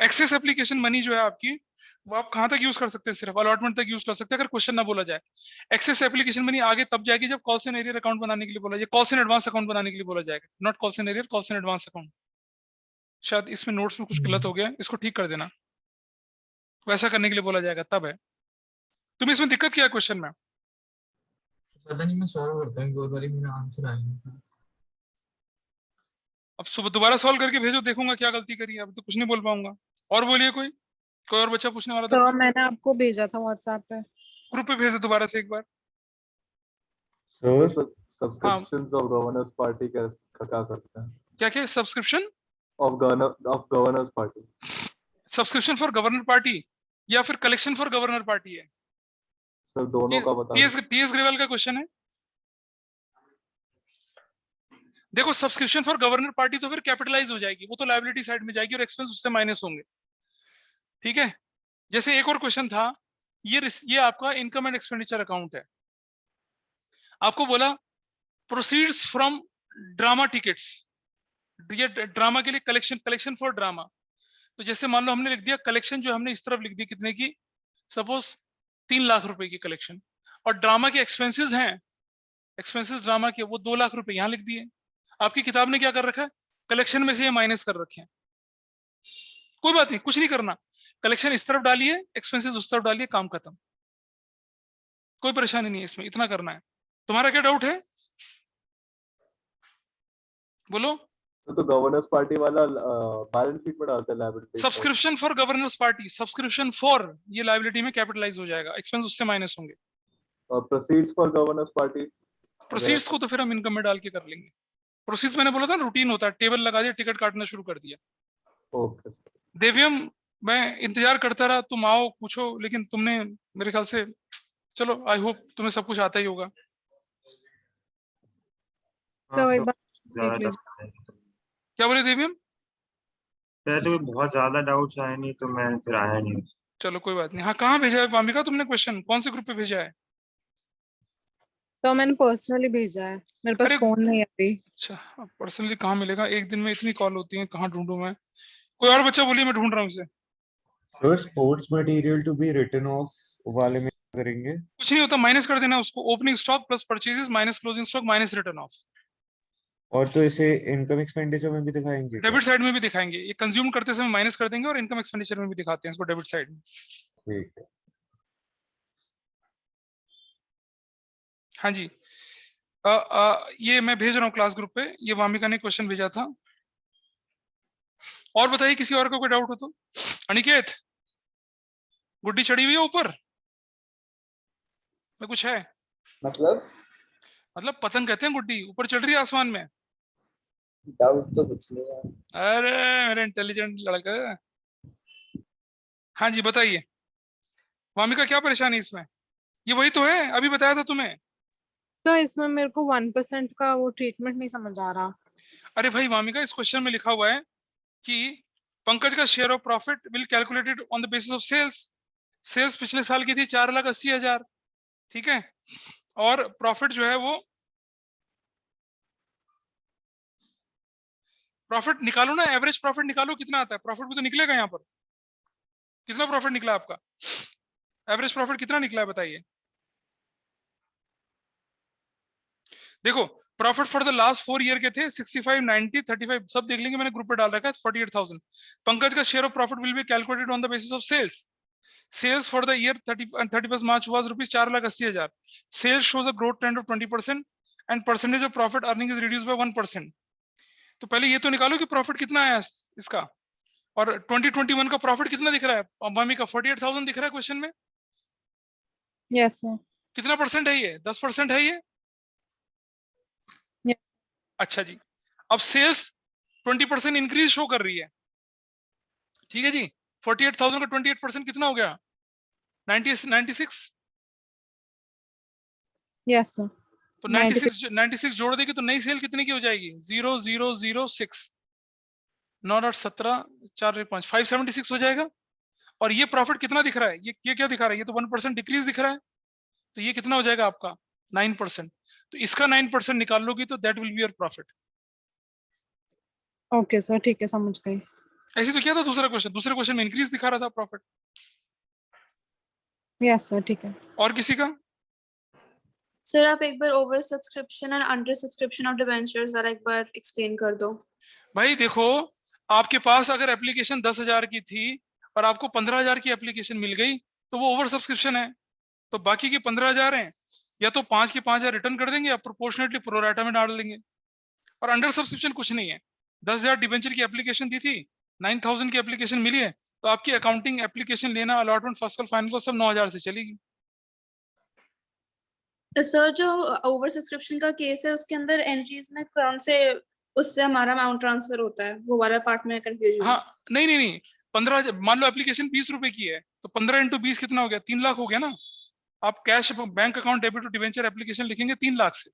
एक्सेस एप्लीकेशन मनी जो है आपकी, वो आप कहां तक यूज कर सकते हैं, सिर्फ अलॉटमेंट तक यूज कर सकते हैं अगर क्वेश्चन ना बोला जाए। एक्सेस एप्लीकेशन मनी आगे तब जाएगी जब कॉल्स इन एरियर अकाउंट बनाने के लिए बोला जाए, कॉल्स इन एडवांस अकाउंट बनाने के लिए बोला जाएगा, not calls in arrear, calls in advance account. शायद इसमें नोट्स में कुछ गलत हो गया, इसको ठीक कर देना, वैसा करने के लिए बोला जाएगा तब है। तुम्हें इसमें दिक्कत क्या है क्वेश्चन में, पता नहीं, मैं सॉल्व करता हूँ, एक बार मेरा आंसर आएगा। अब सुबह दोबारा सॉल्व करके भेजो, देखूंगा क्या गलती करी है, अब तो कुछ नहीं बोल पाऊंगा। और बोलिए, कोई और बच्चा पूछने वाला था तो कुछ? मैंने आपको भेजा था व्हाट्सएप पे। ग्रुप पे भेज दो दोबारा से एक बार। So subscriptions of governance party का क्या करते हैं? क्या subscription of governance party, subscription for governor party या फिर कलेक्शन फॉर गवर्नर पार्टी है? सर दोनों का बता दीजिए। टीएस ग्रेवाल का क्वेश्चन है। देखो, सब्सक्रिप्शन फॉर गवर्नर पार्टी तो फिर कैपिटलाइज हो जाएगी, वो तो लायबिलिटी साइड में जाएगी और एक्सपेंस उससे माइनस होंगे, ठीक है। जैसे एक और क्वेश्चन था, ये आपका इनकम एंड एक्सपेंडिचर अकाउंट है, आपको बोला प्रोसीड्स फ्रॉम ड्रामा टिकट्स, ये ड्रामा के लिए कलेक्शन फॉर ड्रामा। तो जैसे मान लो हमने लिख दिया कलेक्शन, जो हमने इस तरफ लिख दी कितने की, सपोज 3 लाख रुपए की कलेक्शन, और ड्रामा के एक्सपेंसेस हैं, एक्सपेंसेस ड्रामा के वो 2 लाख रुपए यहाँ लिख दिए। आपकी किताब ने क्या कर रखा है, कलेक्शन में से ये माइनस कर रखे हैं। कोई बात नहीं, कुछ नहीं करना, कलेक्शन इस तरफ डालिए, एक्सपेंसेस उस तरफ डालिए, काम खत्म, कोई परेशानी नहीं है इसमें, इतना करना है। तुम्हारा क्या डाउट है, बोलो। तो गवर्नेंस पार्टी वाला बैलेंस शीट में डालते हैं liability. Subscription for governance party, subscription for ये लायबिलिटी में कैपिटलाइज हो जाएगा, एक्सपेंस उससे माइनस होंगे। और proceeds for governance party, proceeds को तो फिर हम इनकम में डाल के कर लेंगे। प्रोसीड्स मैंने बोला था ना रूटीन होता है, टेबल लगा दिया, टिकट काटना शुरू कर दिया। ओके। देव्यम मैं इंतजार करता रहा, तुम आओ पूछो, लेकिन तुमने मेरे ख्याल से, चलो आई होप तुम्हें सब कुछ आता ही होगा। तो एक बार देख लीजिए। क्या बोले देव्यम? वैसे कोई बहुत ज्यादा डाउट्स आए नहीं तो मैं फिर आया नहीं। चलो कोई बात नहीं। हाँ, कहाँ भेजा है वामिका तुमने क्वेश्चन, कौन से ग्रुप पे भेजा है? तो मैंने पर्सनली भेजा है, मेरे पास अरे फोन नहीं है अभी। अच्छा, पर्सनली कहाँ मिलेगा, एक दिन में इतनी कॉल होती है, कहाँ ढूंढूं मैं? कोई और बच्चा बोलिए, मैं ढूंढ रहा हूँ इसे। Sir sports material to be written off वाले में करेंगे? कुछ नहीं होता, माइनस कर देना उसको, opening stock plus purchases minus closing stock minus return of. और तो इसे इनकम एक्सपेंडिचर में भी दिखाएंगे क्या? डेबिट साइड में भी दिखाएंगे, ये कंज्यूम करते समय माइनस कर देंगे, और इनकम एक्सपेंडिचर में भी दिखाते हैं इसको डेबिट साइड में। ठीक है। हाँ जी। ये मैं भेज रहा हूँ क्लास ग्रुप पे, ये वामिका ने क्वेश्चन भेजा था। और बताइए किसी और का कोई डाउट हो तो। अनिकेत, गुड्डी चढ़ी हुई है ऊपर में, कुछ है? मतलब पतंग कहते हैं गुड्डी, ऊपर चढ़ रही है आसमान में। डाउट तो कुछ नहीं है। अरे मेरा इंटेलिजेंट लड़का। हाँ जी बताइए वामिका, क्या परेशानी इसमें? ये वही तो है, अभी बताया था तुम्हें। तो इसमें मेरे को 1% का वो ट्रीटमेंट नहीं समझ आ रहा। अरे भाई वामिका, इस क्वेश्चन में लिखा हुआ है कि पंकज का share of profit will calculated on the basis of sales. Sales पिछले साल की थी 4,80,000, ठीक है, और प्रॉफिट जो है वो, प्रॉफिट निकालो ना, एवरेज प्रॉफिट निकालो, कितना आता है प्रॉफिट भी तो निकलेगा यहाँ पर। कितना प्रॉफिट निकला आपका, एवरेज प्रॉफिट कितना निकला है बताइए। देखो profit for the last 4 year के थे 65, 90, 35, सब देख लेंगे, मैंने ग्रुप पे डाल रखा है 48,000। पंकज का share of profit will be calculated on the basis of sales. Sales for the year 31 March was rupees 4,80,000। Sales shows a growth trend of 20% and percentage of profit earning is reduced by 1%। तो पहले ये तो निकालो कि profit कितना आया इसका, और 2021 का प्रॉफिट कितना दिख रहा है अंबानी का, 48,000 दिख रहा है क्वेश्चन में। Yes sir. कितना परसेंट है ये, 10% है ये। Yes. अच्छा जी, अब सेल्स 20% इंक्रीज शो कर रही है, ठीक है जी। 48,000 का 28% कितना हो गया, 96। Yes sir. तो 96 जोड़ देगी तो नई सेल कितने की हो जाएगी, 0006, 9 8 17 4 5 576 हो जाएगा। और ये प्रॉफिट कितना दिख रहा है, ये क्या दिखा रहा है, ये तो 1% डिक्रीज दिख रहा है, तो ये कितना हो जाएगा आपका 9%। तो इसका 9% निकाल लोगी तो that will be your profit. Okay sir, ठीक है, समझ गई। ऐसे तो क्या था दूसरा क्वेश्चन, दूसरे क्वेश्चन में इंक्रीज दिखा रहा था प्रॉफिट। यस सर, ठीक है। और किसी का? सर आप एक बार over subscription and under subscription of debentures वाला एक बार एक्सप्लेन कर दो। भाई देखो, आपके पास अगर एप्लीकेशन 10,000 की थी और आपको 15,000 की एप्लीकेशन मिल गई तो वो ओवर सब्सक्रिप्शन है। तो बाकी के 15,000 हैं, या तो 5 के 5,000 रिटर्न कर देंगे या प्रोपोर्शनेटली प्रोराटा में डाल देंगे। और अंडर सब्सक्रिप्शन कुछ नहीं है। 10,000 डिबेंचर की एप्लीकेशन दी थी, 9,000 की एप्लीकेशन मिली है, तो आपकी अकाउंटिंग एप्लीकेशन लेना, allotment, first call, final call सब 9,000 से चलेगी। सर जो ओवर सब्सक्रिप्शन का केस है उसके अंदर एंट्रीज में कौन से उससे हमारा अमाउंट ट्रांसफर होता है, वो वाला पार्ट में कंफ्यूजन। हाँ नहीं 15,000, मान लो एप्लीकेशन 20 रुपए की है तो 15 × 20 कितना हो गया, 3 लाख हो गया ना। आप cash bank account debit to debenture application लिखेंगे 3 लाख से।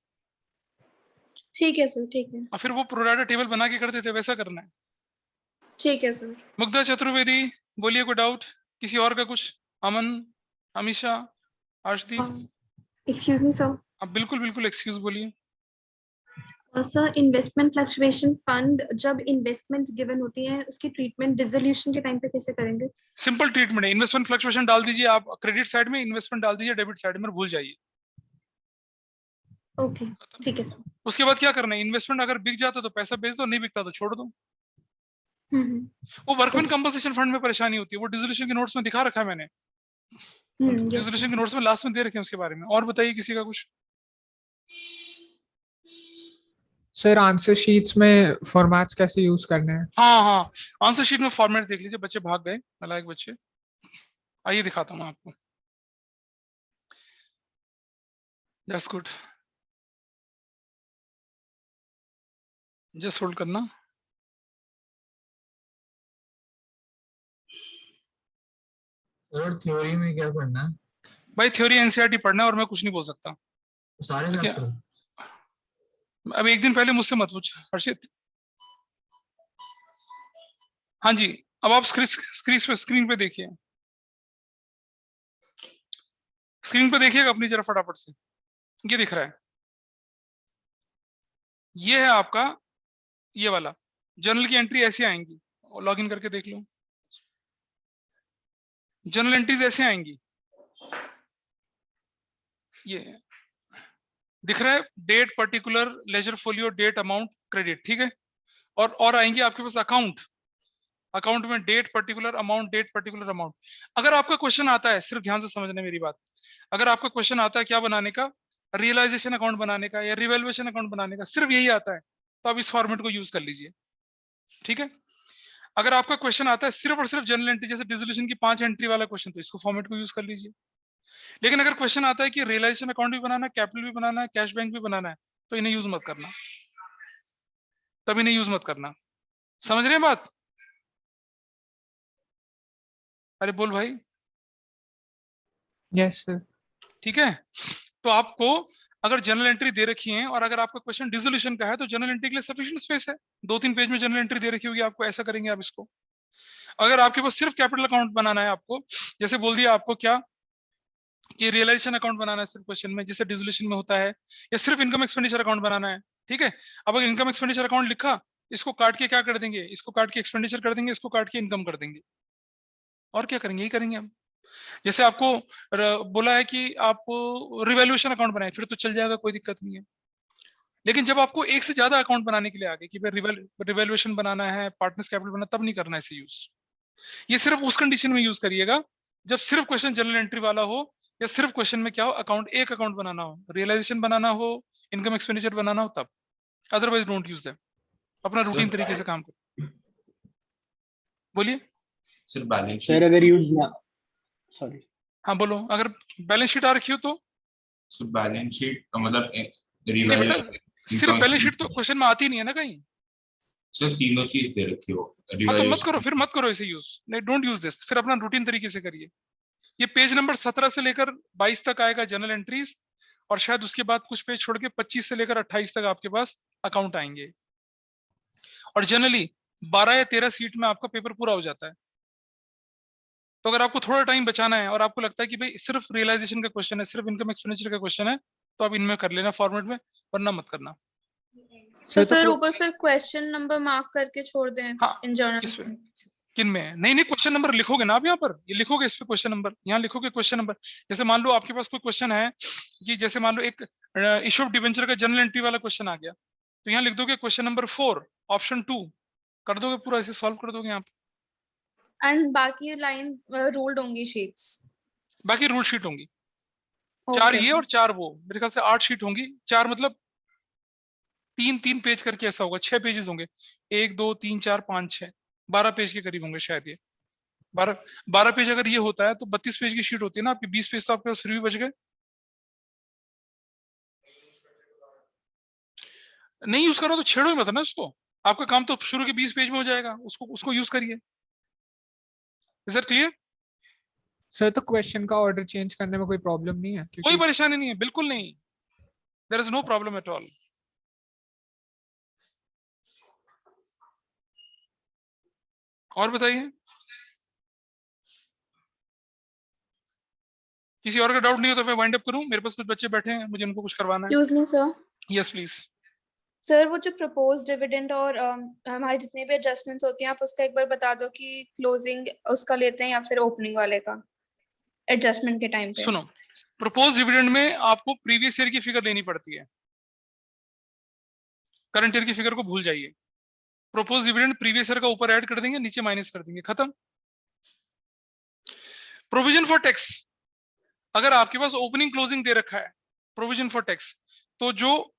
ठीक है सर, ठीक है। और फिर वो प्रोराटा टेबल बना के करते थे, वैसा करना है। ठीक है सर। मुग्धा चतुर्वेदी बोलिए, कोई डाउट किसी और का कुछ? Aman, Amisha, Ashdeep? Excuse me sir. आप बिल्कुल एक्सक्यूज बोलिए। सर इन्वेस्टमेंट फ्लक्चुएशन फंड जब इन्वेस्टमेंट गिवन होती है उसकी ट्रीटमेंट डिसोल्यूशन के टाइम पे कैसे करेंगे? सिंपल ट्रीटमेंट है, इन्वेस्टमेंट फ्लक्चुएशन डाल दीजिए आप क्रेडिट साइड में, इन्वेस्टमेंट डाल दीजिए डेबिट साइड में, भूल जाइए। ओके ठीक है सर। उसके बाद क्या करना है, इन्वेस्टमेंट अगर बिक जाता तो पैसा बेच दो, नहीं बिकता तो छोड़ दो। वो वर्कमैन कंपनसेशन फंड में परेशानी होती है, वो डिसोल्यूशन के नोट्स में दिखा रखा है मैंने, डिसोल्यूशन के नोट्स में लास्ट में दे रखे हैं उसके बारे में। और बताइए किसी का कुछ? सर आंसर शीट्स में फॉर्मेट्स कैसे यूज करने हैं? हाँ, आंसर शीट में फॉर्मेट देख लीजिए। बच्चे भाग गए, नालायक बच्चे। आइए दिखाता हूँ आपको। दैट्स गुड, जस्ट होल्ड करना। और थ्योरी में क्या पढ़ना है? भाई थ्योरी एनसीईआरटी पढ़ना है और मैं कुछ नहीं बोल सकता। सारे ठीक है, चैप्टर? अब एक दिन पहले मुझसे मत पूछ हर्षित। हाँ जी, अब आप स्क्रीन पे देखिए, स्क्रीन पे देखिएगा अपनी जरा फटाफट से। ये दिख रहा है, ये है आपका ये वाला जर्नल की एंट्री ऐसे आएंगी, लॉग इन करके देख लो। जर्नल एंट्रीज ऐसे आएंगी, ये दिख रहा है, date particular ledger folio date amount credit, ठीक है। और आएंगे आपके पास अकाउंट, अकाउंट में date particular amount, date particular amount. अगर आपका क्वेश्चन आता है, सिर्फ ध्यान से समझना मेरी बात, अगर आपका क्वेश्चन आता है क्या बनाने का, रियलाइजेशन अकाउंट बनाने का या रिवैल्यूएशन अकाउंट बनाने का, सिर्फ यही आता है, तो आप इस फॉर्मेट को यूज कर लीजिए, ठीक है। अगर आपका क्वेश्चन आता है सिर्फ और सिर्फ जनरल एंट्री, जैसे डिसोल्यूशन की 5 एंट्री वाला क्वेश्चन, तो इसको फॉर्मेट को यूज कर लीजिए। लेकिन अगर क्वेश्चन आता है कि रियलाइजेशन अकाउंट भी बनाना है, कैपिटल भी बनाना है, कैश बैंक भी बनाना है, तो इन्हें यूज मत करना, तब इन्हें यूज मत करना। समझ रहे हैं बात? अरे बोल भाई। Yes sir. ठीक है, तो आपको अगर जनरल एंट्री दे रखी है और अगर आपका क्वेश्चन डिसोल्यूशन का है, तो जनरल एंट्री के लिए सफिशिएंट स्पेस है, 2-3 पेज में जनरल एंट्री दे रखी होगी आपको, ऐसा करेंगे आप इसको। अगर आपके पास सिर्फ कैपिटल अकाउंट बनाना है आपको, जैसे बोल दिया आपको क्या कि रियलाइजेशन अकाउंट बनाना है सिर्फ क्वेश्चन में, जिससे डिसोल्यूशन में होता है, या सिर्फ इनकम एक्सपेंडिचर अकाउंट बनाना है, ठीक है। अब अगर इनकम एक्सपेंडिचर अकाउंट लिखा, इसको काट के क्या कर देंगे, इसको काट के एक्सपेंडिचर कर देंगे, इसको काट के इनकम कर देंगे, और क्या करेंगे, यही करेंगे हम। जैसे आपको बोला है कि आप रिवैल्यूएशन अकाउंट बनाए, फिर तो चल जाएगा, कोई दिक्कत नहीं है। लेकिन जब आपको एक से ज्यादा अकाउंट बनाने के लिए आगे कि भाई रिवैल्यूएशन बनाना है, पार्टनर्स कैपिटल बनाना, तब नहीं करना इसे यूज। ये सिर्फ उस कंडीशन में यूज करिएगा जब सिर्फ क्वेश्चन जनरल एंट्री वाला हो, या सिर्फ क्वेश्चन में क्या हो, अकाउंट एक अकाउंट बनाना हो, रियलाइजेशन बनाना हो, इनकम एक्सपेंडिचर बनाना हो, तब। Otherwise don't use them. अपना रूटीन तरीके से काम करो। बोलिए सर बैलेंस सर अगर यूज ना, सॉरी, हाँ बोलो। अगर बैलेंस शीट आ रखी हो तो सर बैलेंस शीट मतलब नहीं बेटा, सिर्फ बैलेंस शीट तो क्वेश्चन में आती नहीं है ना कहीं। सर तीनों चीज दे रखी हो, हाँ तो मत करो, फिर मत करो इसे यूज, नहीं डोंट यूज दिस, फिर अपना रूटीन तरीके से करिए। ये पेज नंबर 17 से लेकर 22 तक आएगा जनरल एंट्रीज, और शायद उसके बाद कुछ पेज छोड़ के 25 से लेकर 28 तक आपके पास अकाउंट आएंगे। और जनरली 12 या 13 सीट में आपका पेपर पूरा हो जाता है। तो अगर आपको थोड़ा टाइम बचाना है और आपको लगता है कि भाई सिर्फ रियलाइजेशन का क्वेश्चन है, सिर्फ इनकम एक्सपेंडिचर का क्वेश्चन है, तो आप इनमें कर लेना फॉर्मेट में, वरना मत करना। तो सर ऊपर फिर क्वेश्चन नंबर मार्क करके छोड़ दें हाँ, इन जर्नल्स में? किन में? नहीं क्वेश्चन नंबर लिखोगे ना आप यहाँ पर, ये लिखोगे इस पे क्वेश्चन नंबर, यहाँ लिखोगे क्वेश्चन नंबर। जैसे मान लो आपके पास कोई क्वेश्चन है कि जैसे मान लो एक इशू ऑफ डिबेंचर का जनरल एंट्री वाला क्वेश्चन आ गया, तो यहाँ लिख दोगे क्वेश्चन नंबर 4 ऑप्शन 2, कर दोगे पूरा, ऐसे सॉल्व कर दोगे आप। एंड बाकी लाइन रूल्ड होंगी शीट्स? बाकी रूल शीट होंगी 4 ये और 4 वो, मेरे ख्याल से 8 शीट होंगी। 4 मतलब 3-3 पेज करके ऐसा होगा, 6 पेजेस होंगे, 1 2 3 4 5 6 12 पेज के करीब होंगे शायद। ये 12 पेज अगर ये होता है तो 32 पेज की शीट होती है ना आपकी, 20 पेज तो आपके पास फिर भी बच गए। नहीं यूज करो तो छेड़ो ही मत ना उसको, आपका काम तो शुरू के 20 पेज में हो जाएगा, उसको यूज करिए। Is that clear? सर तो क्वेश्चन का ऑर्डर चेंज करने में कोई प्रॉब्लम नहीं है? कोई परेशानी नहीं है, बिल्कुल नहीं, there is no problem at all. और बताइए, किसी और का डाउट नहीं हो तो मैं वाइंड अप करूं? मेरे पास कुछ बच्चे बैठे हैं, मुझे उनको कुछ करवाना है। Excuse me sir. Yes please. Sir वो जो प्रपोज डिविडेंड और हमारे जितने भी एडजस्टमेंट्स होती हैं आप उसका एक बार बता दो कि क्लोजिंग उसका लेते हैं या फिर ओपनिंग वाले का एडजस्टमेंट के टाइम पे। सुनो, प्रपोज डिविडेंड में आपको प्रीवियस ईयर की फिगर लेनी पड़ती है, करंट ईयर की फिगर को भूल जाइए। प्रपोज डिविडेंड प्रीवियस ईयर का ऊपर ऐड कर देंगे, नीचे माइनस कर देंगे, खत्म। प्रोविजन फॉर टैक्स, अगर आपके पास ओपनिंग क्लोजिंग दे रखा है प्रोविजन फॉर टैक्स, तो जो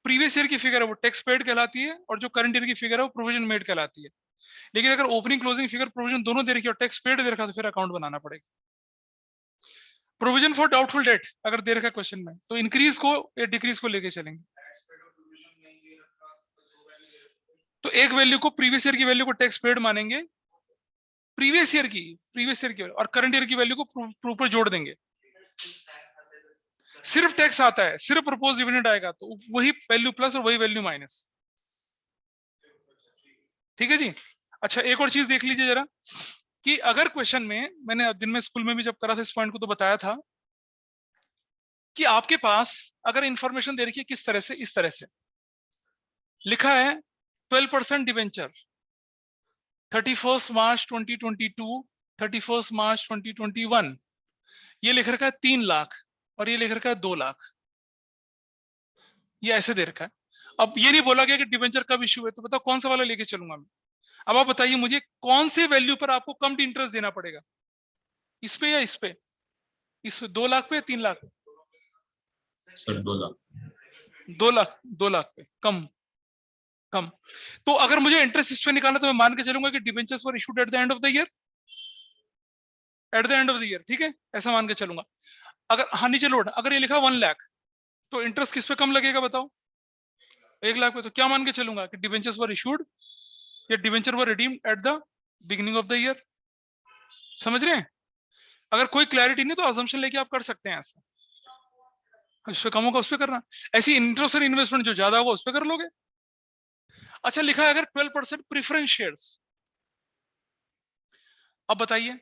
प्रीवियस ईयर की फिगर है वो टैक्स पेड कहलाती है और जो करंट ईयर की फिगर है वो प्रोविजन मेड कहलाती है। लेकिन अगर ओपनिंग क्लोजिंग फिगर प्रोविजन दोनों दे रखी है और टैक्स पेड दे रखा है तो फिर अकाउंट बनाना पड़ेगा। प्रोविजन फॉर डाउटफुल डेट अगर दे रखा है क्वेश्चन में तो इंक्रीज को या डिक्रीज को लेके चलेंगे। तो एक वैल्यू को प्रीवियस ईयर की वैल्यू को टैक्स पेड मानेंगे, प्रीवियस ईयर की और करंट ईयर की वैल्यू को ऊपर जोड़ देंगे। सिर्फ टैक्स आता है, सिर्फ प्रपोज डिविडेंड आएगा तो वही वैल्यू प्लस और वही वैल्यू माइनस। ठीक है जी। अच्छा एक और चीज देख लीजिए जरा कि अगर क्वेश्चन में, मैंने दिन में स्कूल में भी जब करा था इस पॉइंट को तो बताया था कि आपके पास अगर इंफॉर्मेशन दे रखी है किस तरह से, इस तरह से लिखा है 12% डिवेंचर 31 मार्च 2022 31 मार्च 2021, ये लिख रखा है 3 लाख और ये लिख रखा है 2 लाख, ये ऐसे दे रखा है। अब ये नहीं बोला गया कि डिवेंचर कब इश्यू है, तो बताओ कौन सा वाला लेके चलूंगा मैं। अब आप बताइए मुझे कौन से वैल्यू पर आपको कम इंटरेस्ट देना पड़ेगा, इस पे या इस पे, इस 2 लाख पे या 3 लाख पे? सर 2 लाख। 2 लाख पे कम। तो अगर मुझे इंटरेस्ट इस पे निकालना तो मैं मान के चलूंगा कि debentures were issued at the end of the year, ठीक है, ऐसा मान के चलूंगा। अगर हाँ नीचे लोड, अगर ये लिखा 1 लाख तो इंटरेस्ट किस पे कम लगेगा बताओ, 1 लाख पे। तो क्या मान के चलूंगा कि डिवेंचर्स वर इशूड या debenture were redeemed at the beginning of the year. समझ रहे हैं? अगर कोई क्लैरिटी नहीं तो अजम्पशन लेके आप कर सकते हैं ऐसा, इस पे कम होगा उस पे करना, ऐसी इंटरेस्ट और इन्वेस्टमेंट जो ज्यादा होगा उस पे कर लोगे। अच्छा लिखा है अगर 12% प्रेफरेंस शेयर्स, अब बताइए,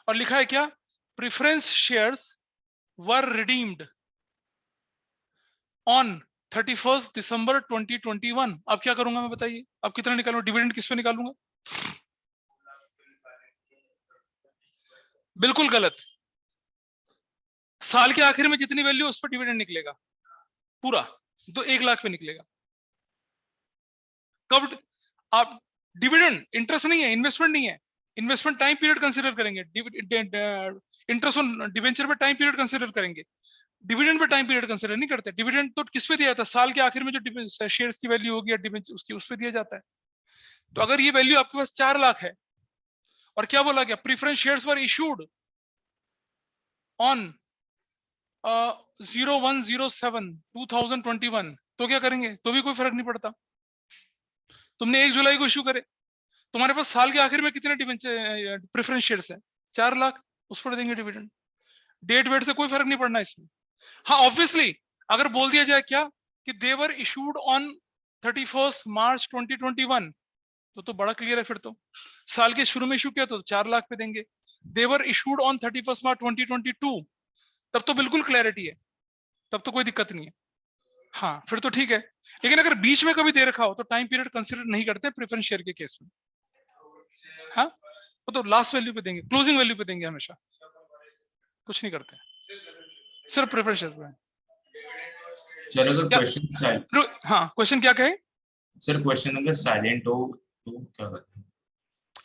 और लिखा है क्या, preference shares were redeemed on 31 दिसंबर 2021। अब क्या करूंगा मैं बताइए, अब कितना निकालूंगा, डिविडेंड किस पे निकालूंगा? बिल्कुल गलत, साल के आखिर में जितनी वैल्यू उस पर डिविडेंड निकलेगा पूरा, तो 1 लाख पे निकलेगा। कब आप डिविडेंड, इंटरेस्ट नहीं है, इन्वेस्टमेंट नहीं है, इन्वेस्टमेंट टाइम पीरियड कंसीडर करेंगे, इंटरेस्ट ऑन डिवेंचर पे टाइम पीरियड कंसीडर करेंगे, dividend pay time period consider नहीं करते। डिविडेंड तो किस पे दिया जाता है, साल के आखिर में जो शेयर्स की वैल्यू होगी या डिवेंचर उसकी, उस पे दिया जाता है। तो अगर ये वैल्यू आपके पास 4 लाख है और क्या बोला गया, preference shares were issued on 01/07/2021, तो क्या करेंगे, तो भी कोई फर्क नहीं पड़ता। तुमने 1 जुलाई को इशू करे, तुम्हारे पास साल के आखिर में कितने डिवेंचर प्रेफरेंस शेयर्स है, 4 लाख, उस पर देंगे डिविडेंड। डेट वेट से कोई फर्क नहीं पड़ना इसमें। हाँ ऑब्वियसली अगर बोल दिया जाए क्या कि दे वर इशूड ऑन 31 मार्च 2021, तो बड़ा क्लियर है, फिर तो साल के शुरू में इशू किया तो 4 लाख पे देंगे। दे वर इशूड ऑन 31 मार्च 2022, तब तो बिल्कुल क्लैरिटी है, तब तो कोई दिक्कत नहीं है। हाँ फिर तो ठीक है। लेकिन अगर बीच में कभी दे रखा हो तो टाइम पीरियड कंसीडर नहीं करते प्रेफरेंस शेयर के केस में। हाँ वो तो लास्ट वैल्यू पे देंगे, क्लोजिंग वैल्यू पे देंगे, हमेशा कुछ नहीं करते, सिर्फ प्रेफरेंस शेयर पे। सर अगर क्वेश्चन, हाँ क्वेश्चन क्या कहे सर, क्वेश्चन अगर साइलेंट हो तो क्या करते हैं?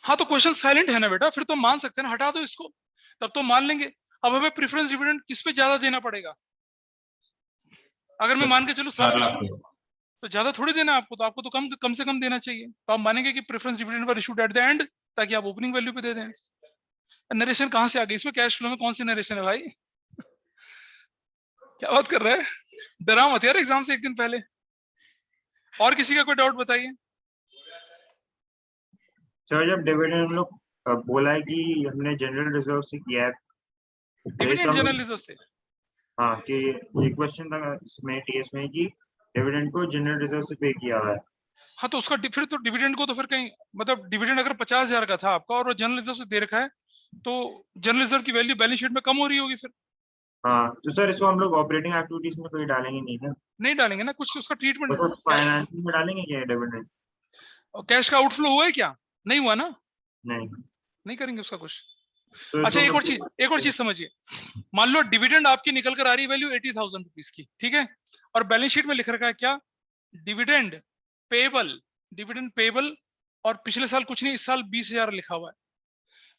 हाँ तो क्वेश्चन साइलेंट है ना बेटा, फिर तो मान सकते हैं ना, हटा दो इसको, तब तो मान लेंगे। अब हमें प्रेफरेंस डिविडेंड किस पे ज्यादा देना पड़ेगा, अगर मैं मान के चलूं 4 लाख पे। तो ज्यादा थोड़ी देना आपको, तो आपको तो कम से कम देना चाहिए। तो आप मानेंगे कि preference dividend were issued at the end, ताकि आप ओपनिंग वैल्यू पे दे दें। नरेशन कहां से आ गई इसमें, कैश फ्लो में कौन सी नरेशन है भाई? क्या बात कर रहे हैं, डरा मत यार एग्जाम से एक दिन पहले। और किसी का कोई डाउट बताइए। सर जब डिविडेंड हम लोग बोला है कि हमने जनरल रिजर्व से किया है, डिविडेंड जनरल रिजर्व से, हाँ कि ये क्वेश्चन था इसमें टीएस में कि डिविडेंड को जनरल रिजर्व से पे किया हुआ है। हाँ तो उसका फिर तो डिविडेंड को तो फिर कहीं, मतलब डिविडेंड अगर 50,000 का था आपका और वो जनरल रिजर्व से दे रखा है, तो जनरल रिजर्व की वैल्यू बैलेंस शीट में कम हो रही होगी फिर। हाँ तो सर इसको हम लोग ऑपरेटिंग एक्टिविटीज में कोई डालेंगे नहीं क्या? नहीं डालेंगे ना, कुछ उसका ट्रीटमेंट। तो फाइनेंसिंग में डालेंगे क्या डिविडेंड? कैश का आउटफ्लो हुआ है क्या? नहीं हुआ ना, नहीं नहीं करेंगे उसका कुछ। तो अच्छा इसको एक और चीज समझिए, मान लो डिविडेंड आपकी निकल कर आ रही वैल्यू 80,000 रुपीज की, ठीक है, और बैलेंस शीट में लिख रखा है क्या, डिविडेंड पेबल, और पिछले साल कुछ नहीं, इस साल 20,000 लिखा हुआ है।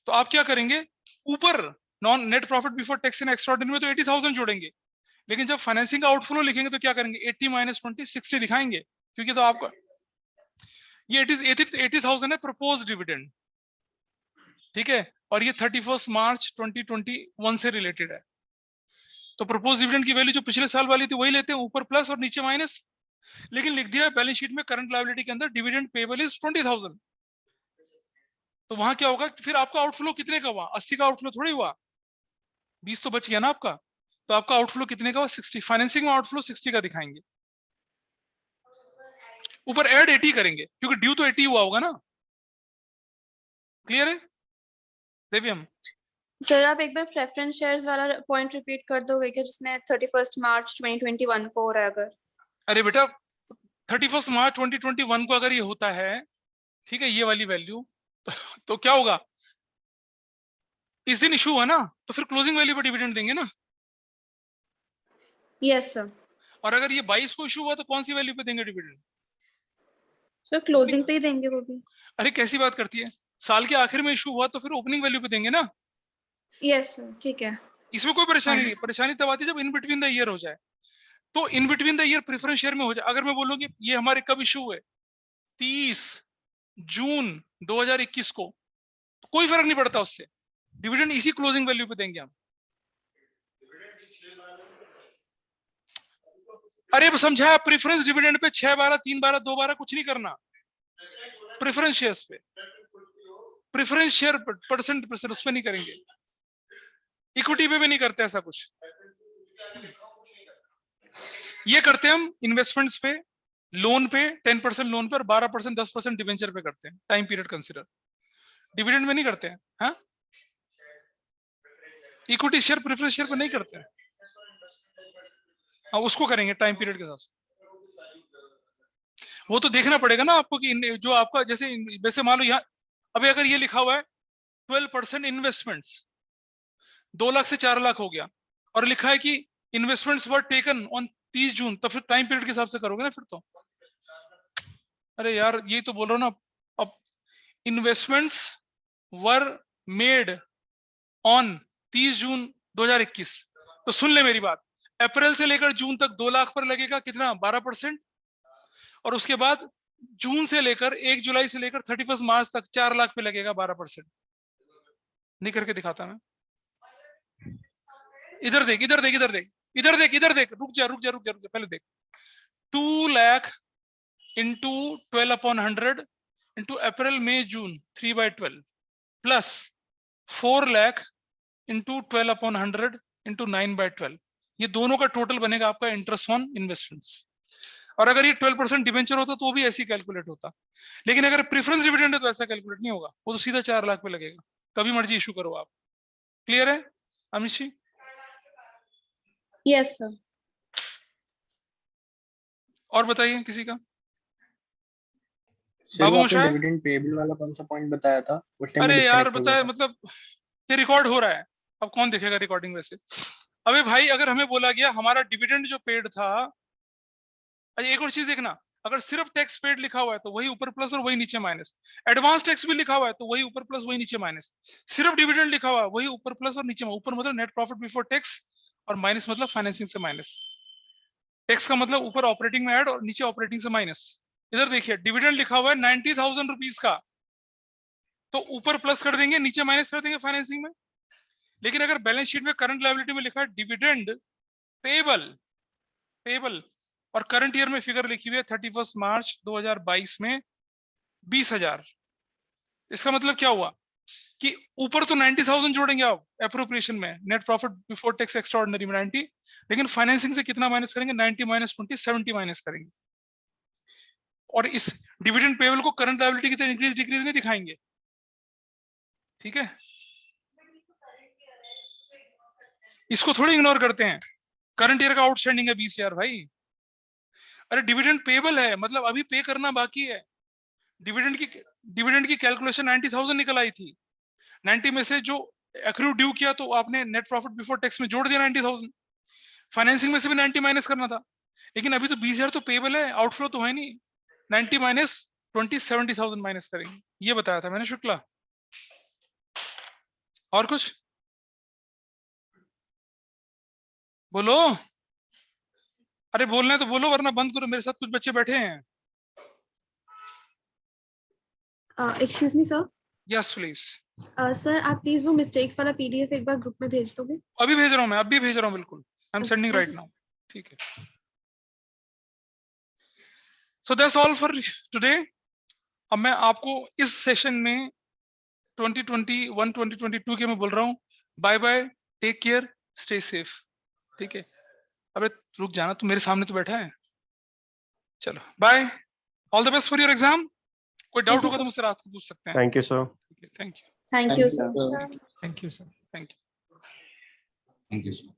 तो आप क्या करेंगे, ऊपर non net profit before tax and extraordinary में तो 80,000 जोड़ेंगे, लेकिन जब फाइनेंसिंग का आउटफ्लो लिखेंगे तो क्या करेंगे, 80 माइनस 20 60 दिखाएंगे, क्योंकि तो आपका ये 80,000 है प्रपोज डिविडेंड, ठीक है, और ये 31 मार्च 2021 से रिलेटेड है। तो प्रपोज डिविडेंड की वैल्यू जो पिछले साल वाली थी वही लेते हैं, ऊपर प्लस और नीचे माइनस, लेकिन लिख दिया बैलेंस शीट में करंट लायबिलिटी के अंदर डिविडेंड पेबल इज 20,000। तो वहां क्या होगा, फिर आपका आउटफ्लो कितने का हुआ, 80 का आउटफ्लो थोड़ी हुआ, 20 तो बच गया ना आपका, तो आपका आउटफ्लो कितने का हुआ, 60। फाइनेंसिंग में आउटफ्लो 60 का दिखाएंगे, ऊपर ऐड 80 करेंगे, क्योंकि ड्यू तो 80 हुआ होगा ना। क्लियर है देवियम? सर आप एक बार प्रेफरेंस शेयर्स वाला पॉइंट रिपीट कर दोगे क्या, जिसमें 31 मार्च 2021 को हो रहा है अगर? अरे बेटा 31 मार्च 2021 को अगर ये होता है, ठीक है, ये वाली वैल्यू, तो क्या होगा, इस दिन इशू हुआ ना, तो फिर क्लोजिंग वैल्यू पर डिविडेंड देंगे ना। Yes sir. और अगर ये 22 को इशू हुआ तो कौन सी वैल्यू पे देंगे डिविडेंड? सर क्लोजिंग पे ही देंगे वो भी। अरे कैसी बात करती है, साल के आखिर में इशू हुआ तो फिर ओपनिंग वैल्यू पे देंगे ना। यस सर ठीक है। इसमें कोई परेशानी नहीं, परेशानी तब आती है जब इन बिटवीन द ईयर हो जाए। तो in between the year preference share में हो जाए, अगर मैं बोलूँ कि ये हमारे कब इशू हुए, 30 जून 2021 को, तो कोई फर्क नहीं पड़ता उससे, डिविडेंड इसी क्लोजिंग वैल्यू पे देंगे हम। अरे समझा, प्रेफरेंस डिविडेंड पे 6 12 3 12 2 12 कुछ नहीं करना, प्रेफरेंस शेयर्स पे, प्रेफरेंस शेयर परसेंट उस पे नहीं करेंगे, इक्विटी पे भी नहीं करते ऐसा कुछ। ये करते हैं हम इन्वेस्टमेंट्स पे, लोन पे 10% लोन पे और 12% 10% डिवेंचर पे करते हैं, टाइम पीरियड कंसीडर, डिविडेंड में नहीं करते हैं। हाँ, इक्विटी शेयर प्रेफरेंस शेयर पे नहीं करते हैं, हाँ उसको करेंगे टाइम पीरियड के हिसाब से। वो तो देखना पड़ेगा ना आपको कि जो आपका जैसे वैसे मान लो यहाँ अभी अगर ये लिखा हुआ है 12% इन्वेस्टमेंट्स, 2 लाख से 4 लाख हो गया, और लिखा है कि इन्वेस्टमेंट्स वर टेकन ऑन 30 जून, तो फिर टाइम पीरियड के हिसाब से करोगे ना फिर तो। अरे यार यही तो बोल रहा हूँ ना, अब इन्वेस्टमेंट्स वर मेड ऑन 30 जून 2021, तो सुन ले मेरी बात, अप्रैल से लेकर जून तक 2 लाख पर लगेगा कितना, 12%, और उसके बाद जून से लेकर 1 जुलाई से लेकर 31 मार्च तक 4 लाख पे लगेगा 12%। नहीं करके दिखाता मैं, इधर देख इधर देख इधर देख इधर देख इधर देख, रुक जा पहले देख, 2 लाख इंटू 12/100 इंटू अप्रैल मई जून 3/12 प्लस 4 लाख इंटू 12/100 इंटू 9/12, ये दोनों का टोटल बनेगा आपका इंटरेस्ट ऑन इन्वेस्टमेंट्स। और अगर ये 12% डिवेंचर होता तो भी ऐसे ही कैलकुलेट होता, लेकिन अगर प्रेफरेंस डिविडेंड है तो ऐसा कैलकुलेट नहीं होगा, वो तो सीधा 4 लाख पे लगेगा, कभी मर्जी इशू करो आप। क्लियर है अमित जी? Yes sir. और बताइए किसी का? सर बाबू वो आपने मोशाय? डिविडेंड पेबल वाला कौन सा पॉइंट बताया था उस टाइम? अरे यार बताए, मतलब ये रिकॉर्ड हो रहा है, अब कौन देखेगा रिकॉर्डिंग वैसे। अबे भाई अगर हमें बोला गया हमारा डिविडेंड जो पेड था, अच्छा एक और चीज देखना, अगर सिर्फ टैक्स पेड लिखा हुआ है तो वही ऊपर प्लस और वही नीचे माइनस, एडवांस टैक्स भी लिखा हुआ है तो वही ऊपर प्लस वही नीचे माइनस, सिर्फ डिविडेंड लिखा हुआ है वही ऊपर प्लस और नीचे, ऊपर मतलब नेट प्रॉफिट बिफोर टैक्स और माइनस मतलब फाइनेंसिंग से माइनस, टैक्स का मतलब ऊपर ऑपरेटिंग में ऐड और नीचे ऑपरेटिंग से माइनस। इधर देखिए डिविडेंड लिखा हुआ है 90,000 रुपीज का, तो ऊपर प्लस कर देंगे नीचे माइनस कर देंगे फाइनेंसिंग में। लेकिन अगर बैलेंस शीट में करंट लायबिलिटी में लिखा है डिविडेंड पेबल और करंट ईयर में फिगर लिखी हुई है 31 मार्च 2022 में 20,000, इसका मतलब क्या हुआ कि ऊपर तो 90,000 जोड़ेंगे आप एप्रोप्रिएशन में, net profit before tax extraordinary में 90, लेकिन फाइनेंसिंग से कितना माइनस करेंगे, 90 माइनस 20 70 माइनस करेंगे, और इस डिविडेंड पेबल को करंट लायबिलिटी की तरह इंक्रीज डिक्रीज नहीं दिखाएंगे। ठीक है, इसको थोड़ी इग्नोर करते हैं। करंट ईयर का आउटस्टैंडिंग है 20,000 भाई। अरे डिविडेंड पेबल है, मतलब अभी पे करना बाकी है। डिविडेंड की कैलकुलेशन 90,000 निकल आई थी। 90 में से जो एक्रू ड्यू किया तो आपने नेट प्रॉफिट बिफोर टैक्स में जोड़ दिया 90,000। फाइनेंसिंग में से भी 90 माइनस करना था, लेकिन अभी तो 20,000 तो पेबल है, आउटफ्लो तो है नहीं। 90 माइनस 20 70,000 माइनस करेंगे, ये बताया था मैंने शुक्ला। और कुछ बोलो, अरे बोलना है तो बोलो वरना बंद करो, मेरे साथ कुछ बच्चे बैठे हैं। Excuse me sir. Yes please. Sir आप प्लीज वो मिस्टेक्स वाला पीडीएफ एक बार ग्रुप में भेज दोगे? अभी भेज रहा हूँ मैं, अभी भेज रहा हूँ, बिल्कुल I am Okay, sending thank right you, now. ठीक है, so that's all for today. अब मैं आपको इस सेशन में 2021 2022 के मैं बोल रहा हूँ bye bye, take care, stay safe. ठीक है, अबे रुक जाना, तू मेरे सामने तो बैठा है। चलो bye, all the best for your exam. कोई डाउट होगा तो मुझसे रात को पूछ सकते हैं। Thank you sir. Thank you. Thank you sir. Thank you sir. Thank you. Thank you, sir.